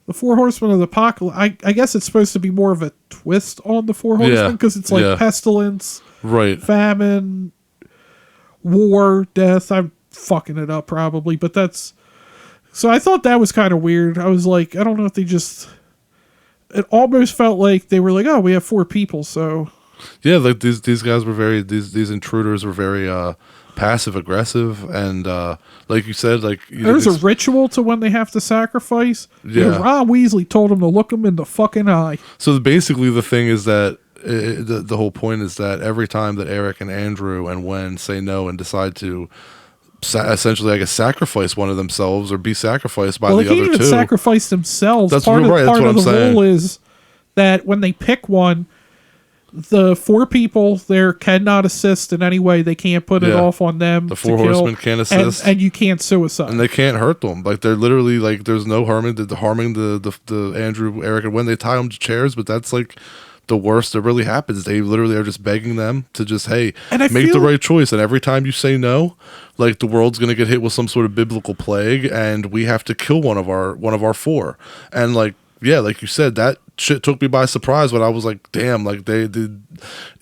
[SPEAKER 2] the 4 horsemen of the apocalypse, I guess it's supposed to be more of a twist on the 4 horsemen, because it's like pestilence,
[SPEAKER 1] right,
[SPEAKER 2] famine, war, death. I'm fucking it up probably, but that's... So I thought that was kind of weird. I was like, I don't know if they just... It almost felt like they were like, oh, we have 4 people, so...
[SPEAKER 1] Yeah, like these guys were very... These intruders were very passive-aggressive, and like you said, like...
[SPEAKER 2] There's a ritual to when they have to sacrifice.
[SPEAKER 1] Yeah.
[SPEAKER 2] Ron Weasley told him to look him in the fucking eye.
[SPEAKER 1] So basically the thing is that... the whole point is that every time that Eric and Andrew and Wen say no and decide to essentially, I guess, sacrifice one of themselves or be sacrificed by the other two.
[SPEAKER 2] Well, they can't even sacrifice themselves.
[SPEAKER 1] That's
[SPEAKER 2] part
[SPEAKER 1] right.
[SPEAKER 2] Part
[SPEAKER 1] that's
[SPEAKER 2] of
[SPEAKER 1] what
[SPEAKER 2] the
[SPEAKER 1] I'm saying.
[SPEAKER 2] rule is that when they pick one, the 4 people there cannot assist in any way. They can't put it off on them.
[SPEAKER 1] The 4 horsemen can't assist,
[SPEAKER 2] and you can't suicide.
[SPEAKER 1] And they can't hurt them. Like they're literally like there's no harming the Andrew, Eric, and Wen. They tie them to chairs, but that's like the worst that really happens. They literally are just begging them to just, hey, make the right choice. And every time you say no, like the world's going to get hit with some sort of biblical plague, and we have to kill one of our 4. And like, yeah, like you said, that shit took me by surprise when I was like, damn, like they did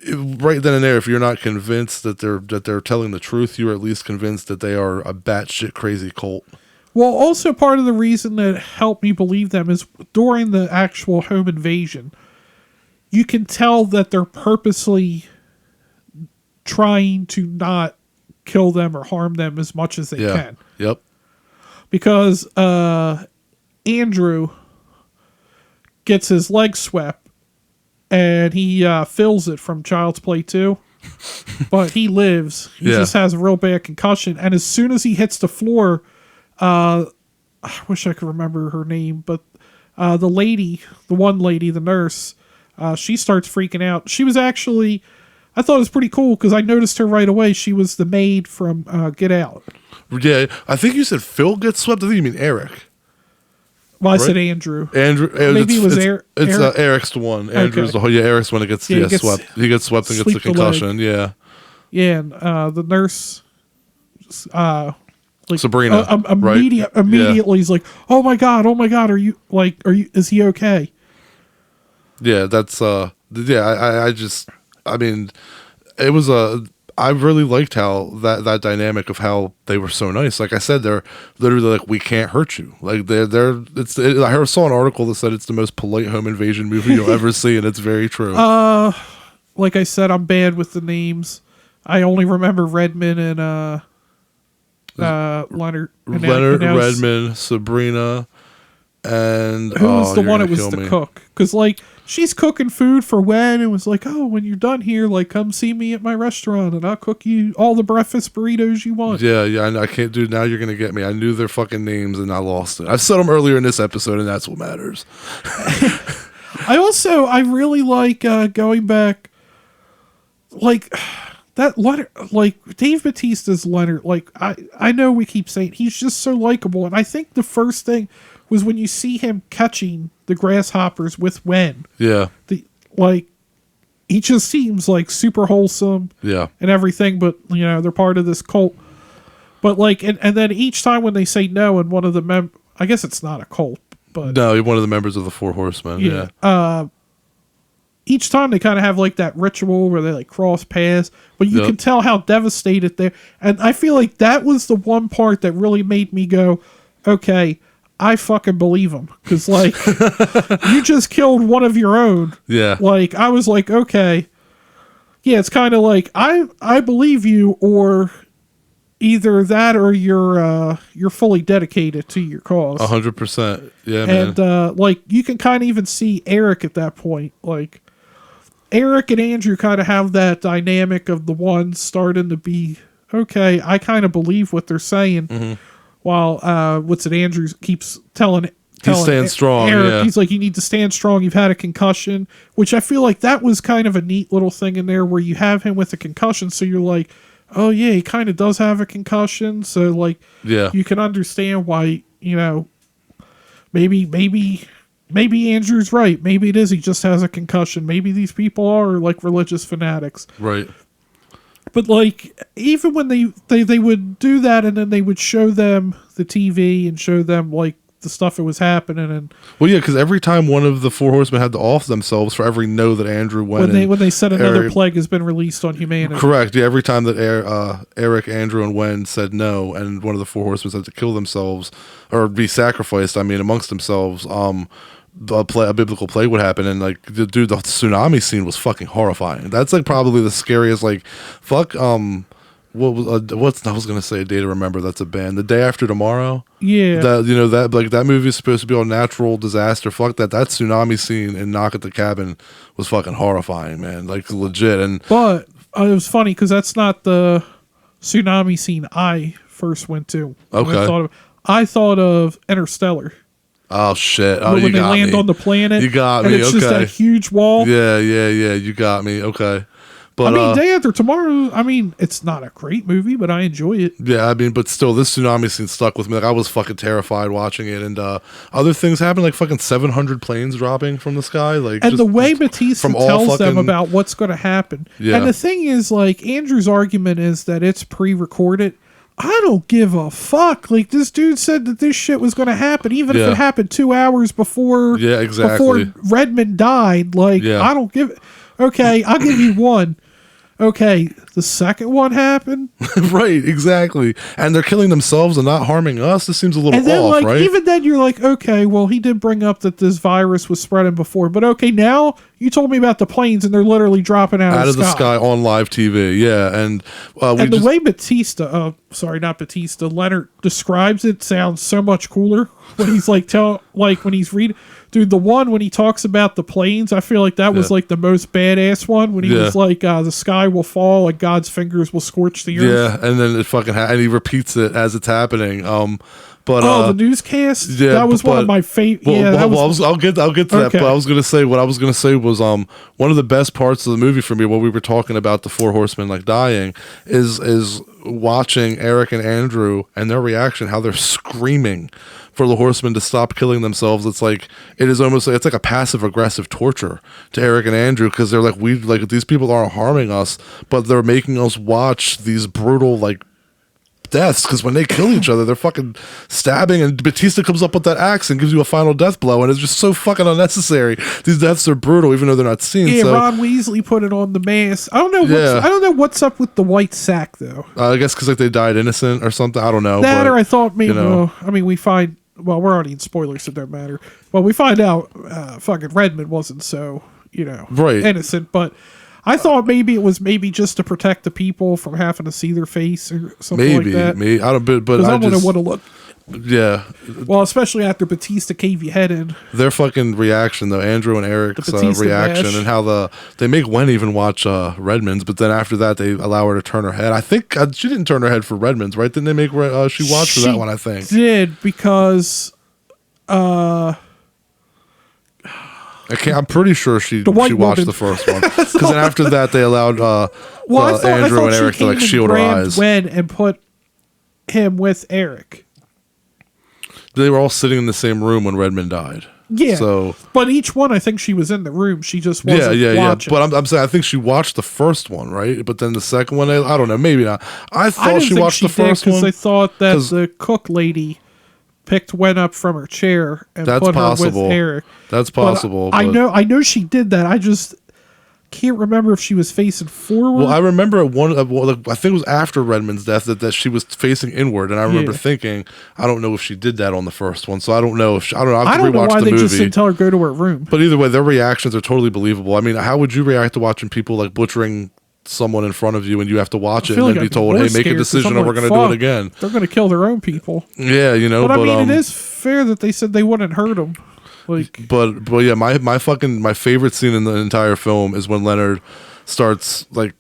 [SPEAKER 1] right then and there. If you're not convinced that they're telling the truth, you're at least convinced that they are a batshit crazy cult.
[SPEAKER 2] Well, also part of the reason that helped me believe them is during the actual home invasion, you can tell that they're purposely trying to not kill them or harm them as much as they can.
[SPEAKER 1] Yep.
[SPEAKER 2] Because Andrew gets his leg swept and he feels it from Child's Play 2. But he lives. He just has a real bad concussion. And as soon as he hits the floor, I wish I could remember her name, but the one lady, the nurse, she starts freaking out. She was actually, I thought it was pretty cool because I noticed her right away. She was the maid from Get Out.
[SPEAKER 1] Yeah, I think you said Phil gets swept. I think you mean Eric.
[SPEAKER 2] Well, I said Andrew.
[SPEAKER 1] Maybe
[SPEAKER 2] it was Eric.
[SPEAKER 1] It's Eric's the one. Andrew's the whole. Yeah, Eric's one that gets swept. He gets swept and gets the concussion. Yeah.
[SPEAKER 2] Yeah, and the nurse, like
[SPEAKER 1] Sabrina,
[SPEAKER 2] immediately is like, oh my god, is he okay?
[SPEAKER 1] Yeah, that's I mean, it was I really liked how that dynamic of how they were so nice. Like I said, they're literally like, we can't hurt you. Like I saw an article that said it's the most polite home invasion movie you'll ever see, and it's very true.
[SPEAKER 2] Like I said, I'm bad with the names. I only remember Redmond and Leonard
[SPEAKER 1] Redmond, Sabrina, and
[SPEAKER 2] who was the one that was the cook? Because like she's cooking food for Wen and was like, oh, when you're done here, like come see me at my restaurant and I'll cook you all the breakfast burritos you want.
[SPEAKER 1] Yeah, I can't do. Now you're gonna get me. I knew their fucking names and I lost it. I said them earlier in this episode, and that's what matters.
[SPEAKER 2] I really like going back, like. That Leonard, like Dave Bautista's Leonard, like I know we keep saying he's just so likable, and I think the first thing was when you see him catching the grasshoppers with Wen.
[SPEAKER 1] Yeah,
[SPEAKER 2] he just seems like super wholesome.
[SPEAKER 1] Yeah,
[SPEAKER 2] and everything, but they're part of this cult. But like, and then each time when they say no, and one of the I guess it's not a cult, but
[SPEAKER 1] no, one of the members of the 4 Horsemen. Yeah.
[SPEAKER 2] Each time they kind of have like that ritual where they like cross paths, but you can tell how devastated they're. And I feel like that was the one part that really made me go, okay, I fucking believe him. Because, like, you just killed one of your own.
[SPEAKER 1] Yeah.
[SPEAKER 2] Like, I was like, okay. Yeah, it's kind of like, I believe you, or either that or you're fully dedicated to your cause.
[SPEAKER 1] 100%. Yeah, man.
[SPEAKER 2] And, like, you can kind of even see Eric at that point. Like, Eric and Andrew kind of have that dynamic of the one starting to be, okay, I kind of believe what they're saying. While Andrew keeps telling
[SPEAKER 1] He's staying strong.
[SPEAKER 2] Eric,
[SPEAKER 1] Yeah.
[SPEAKER 2] he's like, you need to stand strong. You've had a concussion, which I feel like that was kind of a neat little thing in there where you have him with a concussion. So you're like, oh yeah, he kind of does have a concussion. So like,
[SPEAKER 1] Yeah.
[SPEAKER 2] you can understand why, you know, maybe Andrew's right. Maybe it is he just has a concussion. Maybe these people are like religious fanatics.
[SPEAKER 1] Right.
[SPEAKER 2] But like, even when they would do that, and then they would show them the TV and show them like the stuff that was happening, and
[SPEAKER 1] Well, yeah, because every time one of the four horsemen had to off themselves for every no that Andrew went,
[SPEAKER 2] when they said another
[SPEAKER 1] Eric,
[SPEAKER 2] plague has been released on humanity.
[SPEAKER 1] correct. Yeah, every time that Eric, Andrew, and Wen said no, and one of the four horsemen had to kill themselves or be sacrificed. I mean, amongst themselves. A biblical plague would happen, and like the tsunami scene was fucking horrifying. That's like probably the scariest. Like, fuck. What's I was gonna say? A Day to Remember. That's a band. The Day After Tomorrow.
[SPEAKER 2] Yeah.
[SPEAKER 1] That movie is supposed to be all natural disaster. Fuck that. That tsunami scene in Knock at the Cabin was fucking horrifying, man. Like legit. And
[SPEAKER 2] But it was funny because that's not the tsunami scene I first went to.
[SPEAKER 1] Okay.
[SPEAKER 2] I thought of Interstellar.
[SPEAKER 1] oh shit. Oh,
[SPEAKER 2] when
[SPEAKER 1] you
[SPEAKER 2] they
[SPEAKER 1] got
[SPEAKER 2] land
[SPEAKER 1] me.
[SPEAKER 2] on the planet.
[SPEAKER 1] You got
[SPEAKER 2] and
[SPEAKER 1] me.
[SPEAKER 2] it's just
[SPEAKER 1] Okay.
[SPEAKER 2] that huge wall.
[SPEAKER 1] Yeah. You got me. Okay. But
[SPEAKER 2] I mean, Day After Tomorrow, I mean, it's not a great movie, but I enjoy it.
[SPEAKER 1] yeah, I mean, but still, this tsunami scene stuck with me. Like, I was fucking terrified watching it, and other things happened, like fucking 700 planes dropping from the sky, like.
[SPEAKER 2] And
[SPEAKER 1] just
[SPEAKER 2] the way Bautista
[SPEAKER 1] from all
[SPEAKER 2] tells them
[SPEAKER 1] fucking-
[SPEAKER 2] about what's going to happen.
[SPEAKER 1] Yeah.
[SPEAKER 2] And the thing is, like, Andrew's argument is that it's pre-recorded. I don't give a fuck. Like, this dude said that this shit was going to happen, even if
[SPEAKER 1] Yeah.
[SPEAKER 2] it happened 2 hours before.
[SPEAKER 1] Yeah, exactly.
[SPEAKER 2] Before Redmond died. Like,
[SPEAKER 1] Yeah.
[SPEAKER 2] I don't give it. Okay, I'll give you one. Okay, the second one happened.
[SPEAKER 1] Right, exactly. And they're killing themselves and not harming us. This seems a little
[SPEAKER 2] And then,
[SPEAKER 1] off,
[SPEAKER 2] like,
[SPEAKER 1] right?
[SPEAKER 2] even then, you're like, okay, well, he did bring up that this virus was spreading before, but okay, now you told me about the planes, and they're literally dropping out
[SPEAKER 1] of the sky on live TV, yeah. And
[SPEAKER 2] And the way Bautista, not Bautista, Leonard describes it sounds so much cooler when he's like, when he's reading. Dude, the one when he talks about the planes, I feel like that was like the most badass one when he was like, the sky will fall and God's fingers will scorch the earth.
[SPEAKER 1] Yeah, and then it fucking and he repeats it as it's happening. But
[SPEAKER 2] the newscast.
[SPEAKER 1] Yeah,
[SPEAKER 2] that was one of my favorite.
[SPEAKER 1] I'll get to that. But I was gonna say what I was gonna say was one of the best parts of the movie for me when we were talking about the four horsemen like dying is watching Eric and Andrew and their reaction, how they're screaming for the horsemen to stop killing themselves. It's like it is almost like it's like a passive aggressive torture to Eric and Andrew because they're like these people aren't harming us, but they're making us watch these brutal like deaths because when they kill each other, they're fucking stabbing, and Bautista comes up with that axe and gives you a final death blow, and it's just so fucking unnecessary. These deaths are brutal, even though they're not seen.
[SPEAKER 2] Yeah,
[SPEAKER 1] so,
[SPEAKER 2] Ron Weasley put it on the mask. I don't know what's up with the white sack though.
[SPEAKER 1] I guess because like they died innocent or something. I don't know.
[SPEAKER 2] That,
[SPEAKER 1] but,
[SPEAKER 2] or I thought maybe.
[SPEAKER 1] you know.
[SPEAKER 2] we find. Well, we're already in spoilers, so it don't matter. Well, we find out fucking Redmond wasn't so
[SPEAKER 1] Right.
[SPEAKER 2] innocent, but. I thought maybe it was just to protect the people from having to see their face or something like that.
[SPEAKER 1] Maybe I don't. But
[SPEAKER 2] Because
[SPEAKER 1] I
[SPEAKER 2] I wouldn't
[SPEAKER 1] just
[SPEAKER 2] want to look.
[SPEAKER 1] yeah.
[SPEAKER 2] Well, especially after Bautista cave your head in.
[SPEAKER 1] Their fucking reaction though, Andrew and Eric's
[SPEAKER 2] Bautista
[SPEAKER 1] reaction,
[SPEAKER 2] mash.
[SPEAKER 1] and how they make Wen even watch Redmond's, but then after that they allow her to turn her head. I think she didn't turn her head for Redmond's, right? Didn't they make she watch for that one? I think
[SPEAKER 2] did because.
[SPEAKER 1] I'm pretty sure she
[SPEAKER 2] white
[SPEAKER 1] watched
[SPEAKER 2] woman.
[SPEAKER 1] the first one because then after that they allowed
[SPEAKER 2] I thought
[SPEAKER 1] Andrew and
[SPEAKER 2] she
[SPEAKER 1] Eric to
[SPEAKER 2] came
[SPEAKER 1] like
[SPEAKER 2] and
[SPEAKER 1] shield her
[SPEAKER 2] grabbed
[SPEAKER 1] eyes.
[SPEAKER 2] Wen and put him with Eric.
[SPEAKER 1] They were all sitting in the same room when Redmond died.
[SPEAKER 2] Yeah.
[SPEAKER 1] So
[SPEAKER 2] but each one, I think she was in the room. She just wasn't watching.
[SPEAKER 1] But I'm saying I think she watched the first one, right? But then the second one, I don't know, maybe not. I thought
[SPEAKER 2] didn't
[SPEAKER 1] she
[SPEAKER 2] think
[SPEAKER 1] watched the first
[SPEAKER 2] because
[SPEAKER 1] one.
[SPEAKER 2] I thought that
[SPEAKER 1] 'Cause-
[SPEAKER 2] the cook lady picked Wen up from her chair and
[SPEAKER 1] That's
[SPEAKER 2] put
[SPEAKER 1] possible.
[SPEAKER 2] her with Eric.
[SPEAKER 1] That's
[SPEAKER 2] But
[SPEAKER 1] possible.
[SPEAKER 2] I
[SPEAKER 1] but-
[SPEAKER 2] know she did that. I just can't remember if she was facing forward.
[SPEAKER 1] Well, I remember I think it was after Redmond's death that she was facing inward, and I remember thinking, I don't know if she did that on the first one, so I don't know if I don't know. I have to rewatch
[SPEAKER 2] why
[SPEAKER 1] the
[SPEAKER 2] they
[SPEAKER 1] movie.
[SPEAKER 2] just didn't tell her go to her room.
[SPEAKER 1] But either way, their reactions are totally believable. I mean, how would you react to watching people like butchering someone in front of you, and you have to watch it and then be told, "Hey, make a decision, or we're going to do it again."
[SPEAKER 2] They're going to kill their own people.
[SPEAKER 1] Yeah, you know.
[SPEAKER 2] But I mean, it is fair that they said they wouldn't hurt them. Like,
[SPEAKER 1] but yeah, my favorite scene in the entire film is when Leonard starts like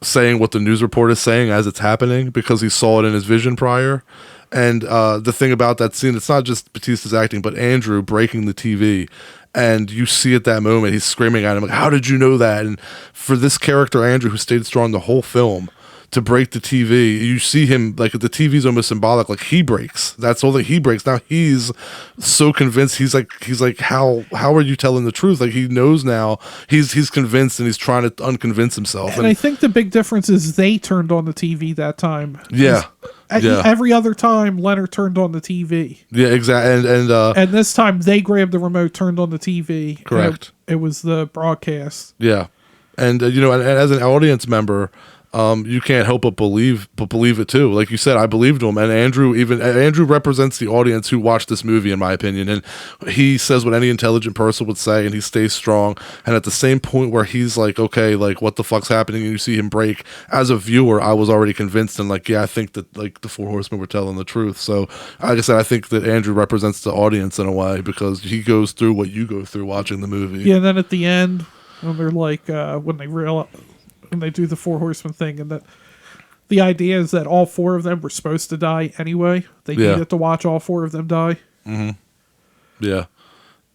[SPEAKER 1] saying what the news report is saying as it's happening, because he saw it in his vision prior. And the thing about that scene, it's not just Bautista's acting, but Andrew breaking the TV. And you see at that moment, he's screaming at him, like, how did you know that? And for this character, Andrew, who stayed strong the whole film, to break the TV, you see him, like, the TV's almost symbolic, like, he breaks. That's all that he breaks. Now he's so convinced, he's like, how are you telling the truth? Like, he knows now, he's convinced, and he's trying to unconvince himself.
[SPEAKER 2] And I think the big difference is they turned on the TV that time.
[SPEAKER 1] Yeah.
[SPEAKER 2] Every other time, Leonard turned on the TV.
[SPEAKER 1] Yeah, exactly.
[SPEAKER 2] And this time, they grabbed the remote, turned on the TV.
[SPEAKER 1] Correct.
[SPEAKER 2] It was the broadcast.
[SPEAKER 1] Yeah. And, you know, and as an audience member, you can't help but believe it too. Like you said, I believed him, and Andrew represents the audience who watched this movie, in my opinion, and he says what any intelligent person would say, and he stays strong. And at the same point where he's like, okay, like, what the fuck's happening, and you see him break, as a viewer, I was already convinced, and like, yeah, I think that like the Four Horsemen were telling the truth. So like I said, I think that Andrew represents the audience in a way, because he goes through what you go through watching the movie.
[SPEAKER 2] Yeah, and then at the end, when they're like, when they do the Four Horsemen thing, and that the idea is that all four of them were supposed to die anyway. They needed to watch all four of them die. Mm-hmm.
[SPEAKER 1] Yeah.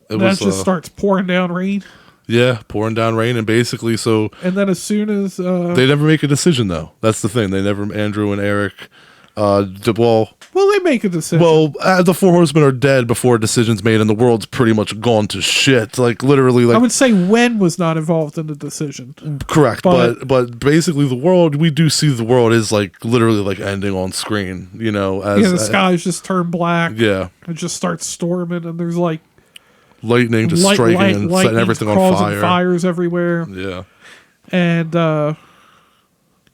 [SPEAKER 2] That just starts pouring down rain.
[SPEAKER 1] Yeah, pouring down rain, and basically
[SPEAKER 2] And then as soon as...
[SPEAKER 1] they never make a decision, though. That's the thing. They never... Andrew and Eric...
[SPEAKER 2] Well, they make a decision.
[SPEAKER 1] Well, the Four Horsemen are dead before a decision's made, and the world's pretty much gone to shit. Like, literally, like...
[SPEAKER 2] I would say Wen was not involved in the decision.
[SPEAKER 1] Correct, but basically the world, we do see the world is, like, literally, like, ending on screen, you know?
[SPEAKER 2] The skies just turn black.
[SPEAKER 1] Yeah.
[SPEAKER 2] It just starts storming, and there's, like...
[SPEAKER 1] lightning just striking and setting everything on fire.
[SPEAKER 2] Fires everywhere.
[SPEAKER 1] Yeah.
[SPEAKER 2] And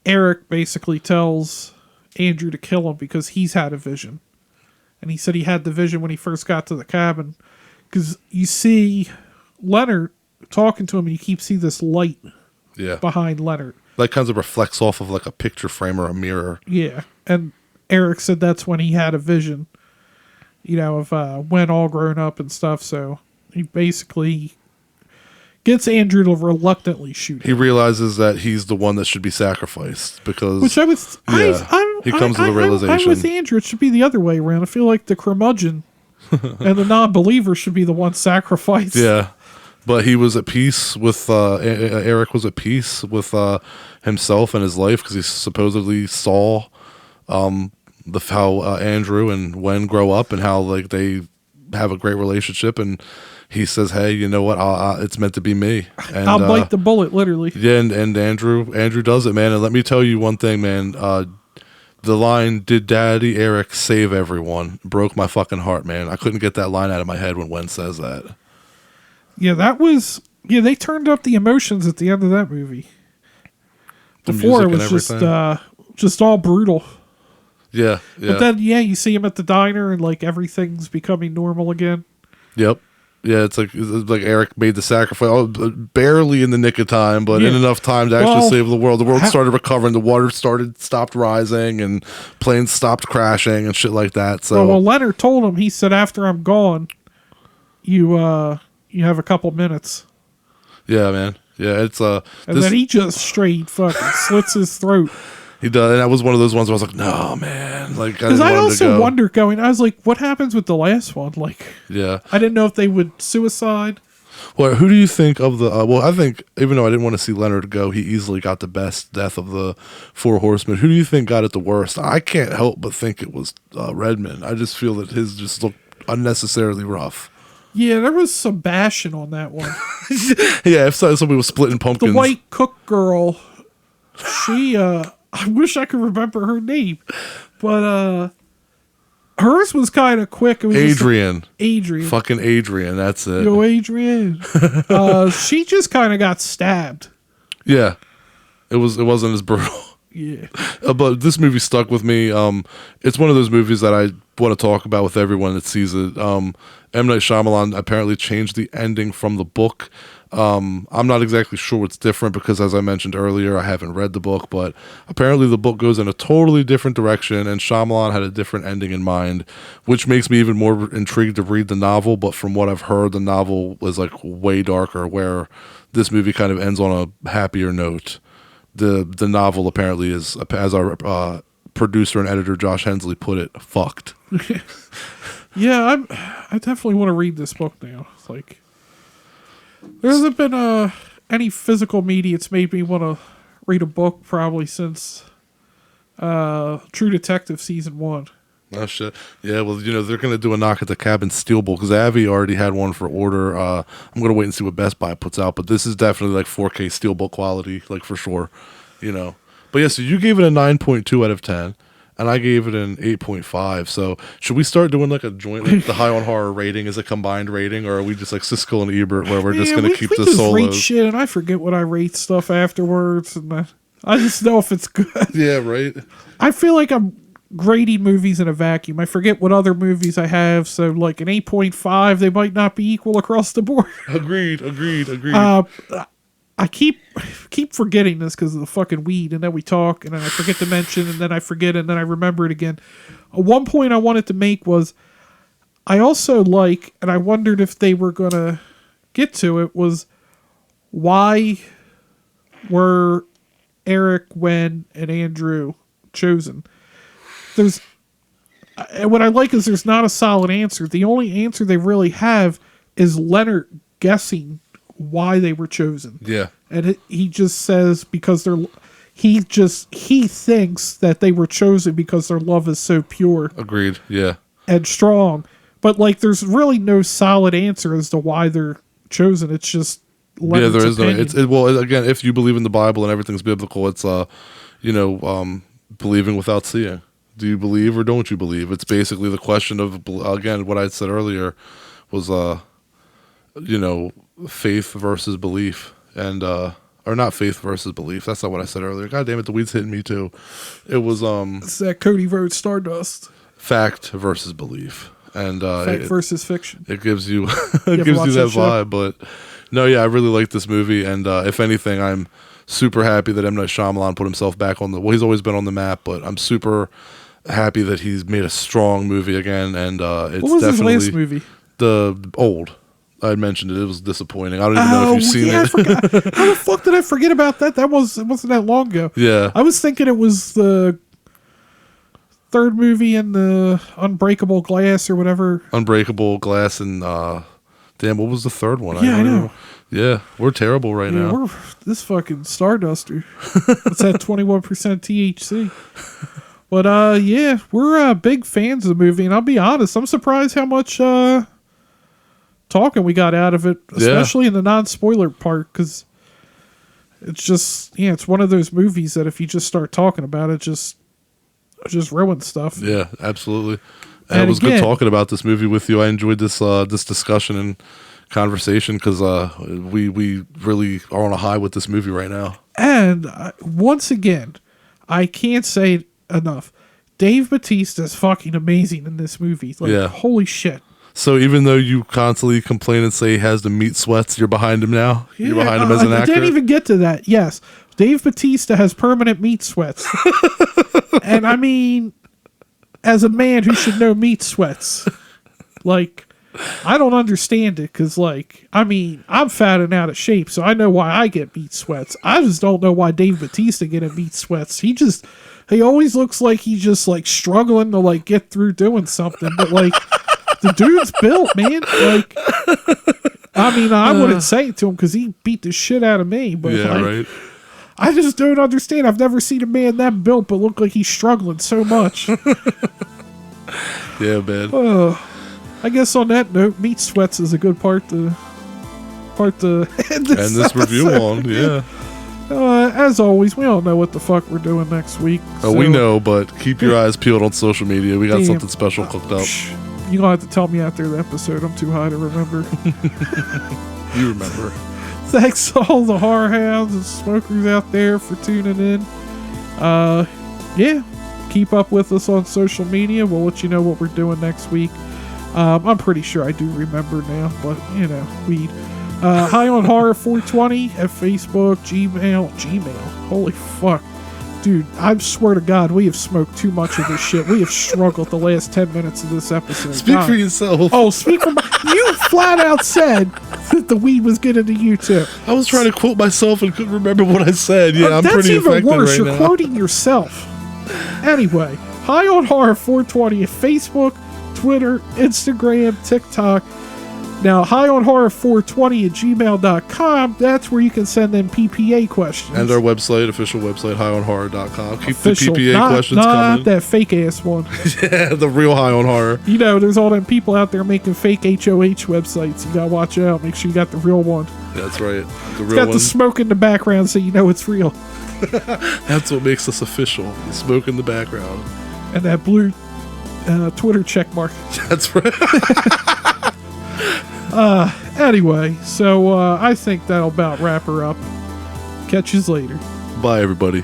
[SPEAKER 2] Eric basically tells Andrew to kill him because he's had a vision. And he said he had the vision when he first got to the cabin. Because you see Leonard talking to him, and you keep seeing this light behind Leonard.
[SPEAKER 1] Like, kind of reflects off of, like, a picture frame or a mirror.
[SPEAKER 2] Yeah. And Eric said that's when he had a vision, you know, of Wen all grown up and stuff. So he basically gets Andrew to reluctantly shoot him.
[SPEAKER 1] He realizes that he's the one that should be sacrificed, because...
[SPEAKER 2] Which I was...
[SPEAKER 1] he comes to the realization.
[SPEAKER 2] I'm with Andrew. It should be the other way around. I feel like the curmudgeon and the non-believer should be the one sacrificed.
[SPEAKER 1] Yeah. But he was at peace with... Eric was at peace with himself and his life, because he supposedly saw how Andrew and Wen grow up, and how, like, they have a great relationship, and... He says, "Hey, you know what? It's meant to be me. And,
[SPEAKER 2] I'll bite the bullet, literally."
[SPEAKER 1] Yeah, and Andrew does it, man. And let me tell you one thing, man. The line, "Did Daddy Eric save everyone?" broke my fucking heart, man. I couldn't get that line out of my head when Wen says that.
[SPEAKER 2] Yeah, that was... Yeah, they turned up the emotions at the end of that movie. Before, it was just all brutal.
[SPEAKER 1] Yeah.
[SPEAKER 2] But then, you see him at the diner, and, like, everything's becoming normal again.
[SPEAKER 1] Yep. Yeah, it's like Eric made the sacrifice, barely in the nick of time, but in enough time to actually save the world. The world started recovering, the water stopped rising, and planes stopped crashing and shit like that. So,
[SPEAKER 2] well, Leonard told him, he said, after I'm gone, you have a couple minutes.
[SPEAKER 1] Yeah, man. Yeah, it's
[SPEAKER 2] and then he just straight fucking slits his throat.
[SPEAKER 1] He does, and that was one of those ones where I was like, "No, man!" Like,
[SPEAKER 2] because I also wonder, I was like, "What happens with the last one?" Like, I didn't know if they would suicide.
[SPEAKER 1] Well, who do you think of the? Well, I think even though I didn't want to see Leonard go, he easily got the best death of the Four Horsemen. Who do you think got it the worst? I can't help but think it was Redmond. I just feel that his just looked unnecessarily rough.
[SPEAKER 2] Yeah, there was some bashing on that one.
[SPEAKER 1] Yeah, if somebody was splitting pumpkins.
[SPEAKER 2] The white cook girl, she. I wish I could remember her name, but hers was kind of quick. It was
[SPEAKER 1] Adrian.
[SPEAKER 2] Adrian.
[SPEAKER 1] Fucking Adrian, that's it.
[SPEAKER 2] Yo, Adrian. She just kind of got stabbed.
[SPEAKER 1] Yeah, it wasn't as brutal.
[SPEAKER 2] Yeah.
[SPEAKER 1] But this movie stuck with me. It's one of those movies that I want to talk about with everyone that sees it. M. Night Shyamalan apparently changed the ending from the book. I'm not exactly sure what's different because, as I mentioned earlier, I haven't read the book, but apparently the book goes in a totally different direction, and Shyamalan had a different ending in mind, which makes me even more intrigued to read the novel. But from what I've heard, the novel is like way darker, where this movie kind of ends on a happier note. The novel apparently is, as our producer and editor Josh Hensley put it, fucked.
[SPEAKER 2] Yeah, I definitely want to read this book now. It's like there hasn't been any physical media that's made me want to read a book probably since True Detective season 1.
[SPEAKER 1] Oh shit! Yeah, well, they're gonna do a Knock at the Cabin Steelbook because Avi already had one for order. I'm gonna wait and see what Best Buy puts out, but this is definitely like 4K Steelbook quality, like for sure. But yeah, so you gave it a 9.2 out of 10, and I gave it an 8.5. So should we start doing like a joint, like the High on Horror rating as a combined rating, or are we just like Siskel and Ebert, where we're just gonna keep the
[SPEAKER 2] just
[SPEAKER 1] solos?
[SPEAKER 2] Rate shit, and I forget what I rate stuff afterwards, and I just know if it's good.
[SPEAKER 1] Yeah, right.
[SPEAKER 2] I feel like I'm grading movies in a vacuum. I forget what other movies I have, so like an 8.5, they might not be equal across the board.
[SPEAKER 1] Agreed.
[SPEAKER 2] I keep forgetting this because of the fucking weed, and then we talk, and then I forget to mention, and then I forget, and then I remember it again. One point I wanted to make was I also like, and I wondered if they were going to get to it, was why were Eric, Wen, and Andrew chosen? What I like is there's not a solid answer. The only answer they really have is Leonard guessing why they were chosen.
[SPEAKER 1] Yeah.
[SPEAKER 2] And he just says because he thinks that they were chosen because their love is so pure.
[SPEAKER 1] Agreed. Yeah.
[SPEAKER 2] And strong. But like there's really no solid answer as to why they're chosen. It's just Leonard's
[SPEAKER 1] there is
[SPEAKER 2] opinion.
[SPEAKER 1] no. Well, again, if you believe in the Bible and everything's biblical, it's believing without seeing. Do you believe or don't you believe? It's basically the question of, again, what I said earlier was, faith versus belief, and or not faith versus belief. That's not what I said earlier. God damn it, the weed's hitting me too. It was
[SPEAKER 2] It's that Cody Rhodes Stardust.
[SPEAKER 1] fact versus belief, and
[SPEAKER 2] Fact versus fiction.
[SPEAKER 1] It gives you it gives you that vibe. But no, yeah, I really like this movie, and if anything, I'm super happy that M. Night Shyamalan put himself back on he's always been on the map, but I'm super happy that he's made a strong movie again, and it's
[SPEAKER 2] what was
[SPEAKER 1] definitely
[SPEAKER 2] his last movie?
[SPEAKER 1] The Old. I had mentioned it. It was disappointing. I don't even know if you've seen it.
[SPEAKER 2] I forgot. How the fuck did I forget about that? It wasn't that long ago.
[SPEAKER 1] Yeah.
[SPEAKER 2] I was thinking it was the third movie in the Unbreakable Glass or whatever.
[SPEAKER 1] Unbreakable Glass and damn, what was the third one?
[SPEAKER 2] Yeah, I know.
[SPEAKER 1] Yeah, we're terrible right now.
[SPEAKER 2] We're this fucking Starduster. It's at 21% THC. But yeah, we're big fans of the movie, and I'll be honest, I'm surprised how much talking we got out of it, especially in the non-spoiler part, because it's just it's one of those movies that if you just start talking about it, just ruins stuff.
[SPEAKER 1] Yeah, absolutely. And it was good talking about this movie with you. I enjoyed this discussion and conversation because we really are on a high with this movie right now.
[SPEAKER 2] And once again, I can't say it enough. Dave Bautista is fucking amazing in this movie. Like, holy shit.
[SPEAKER 1] So even though you constantly complain and say he has the meat sweats, you're behind him now? Yeah, you're behind him as an actor?
[SPEAKER 2] I didn't even get to that. Yes. Dave Bautista has permanent meat sweats. And I mean, as a man who should know meat sweats, like, I don't understand it because, like, I mean, I'm fat and out of shape, so I know why I get meat sweats. I just don't know why Dave Bautista getting meat sweats. He always looks like he's just, like, struggling to, like, get through doing something, but, like, the dude's built, man. Like, I mean, I wouldn't say it to him because he beat the shit out of me, but,
[SPEAKER 1] right.
[SPEAKER 2] I just don't understand. I've never seen a man that built but look like he's struggling so much.
[SPEAKER 1] Yeah, man.
[SPEAKER 2] I guess on that note, meat sweats is a good part to end this
[SPEAKER 1] review on. Yeah.
[SPEAKER 2] As always, we all know what the fuck we're doing next week.
[SPEAKER 1] So, we know, but keep your eyes peeled on social media. We got something special cooked up.
[SPEAKER 2] You're going to have to tell me after the episode. I'm too high to remember.
[SPEAKER 1] You remember.
[SPEAKER 2] Thanks to all the horror hounds and smokers out there for tuning in. Yeah, keep up with us on social media. We'll let you know what we're doing next week. I'm pretty sure I do remember now, but weed. High on Horror 420 at Facebook, Gmail. Holy fuck. Dude, I swear to God, we have smoked too much of this shit. We have struggled the last 10 minutes of this episode.
[SPEAKER 1] Speak for yourself.
[SPEAKER 2] Oh, speak for you flat out said that the weed was good into you too.
[SPEAKER 1] I was trying to quote myself and couldn't remember what I said. Yeah, I'm
[SPEAKER 2] that's
[SPEAKER 1] pretty
[SPEAKER 2] even
[SPEAKER 1] affected
[SPEAKER 2] worse.
[SPEAKER 1] right
[SPEAKER 2] You're
[SPEAKER 1] now.
[SPEAKER 2] quoting yourself. Anyway, High on Horror 420 at Facebook, Twitter, Instagram, TikTok. Now, High on Horror 420 at gmail.com. That's where you can send them PPA questions.
[SPEAKER 1] And our website, official website, highonhorror.com. Keep
[SPEAKER 2] Official,
[SPEAKER 1] the PPA questions
[SPEAKER 2] not
[SPEAKER 1] coming.
[SPEAKER 2] that fake ass one.
[SPEAKER 1] Yeah, the real High on Horror.
[SPEAKER 2] There's all them people out there making fake HoH websites. You gotta watch out. Make sure you got the real one.
[SPEAKER 1] That's right. The
[SPEAKER 2] It's
[SPEAKER 1] real
[SPEAKER 2] got
[SPEAKER 1] one.
[SPEAKER 2] the smoke in the background so you know it's real.
[SPEAKER 1] That's what makes us official. The smoke in the background.
[SPEAKER 2] And that blue Twitter check mark.
[SPEAKER 1] That's right.
[SPEAKER 2] Anyway, so I think that'll about wrap her up. Catch you later.
[SPEAKER 1] Bye, everybody.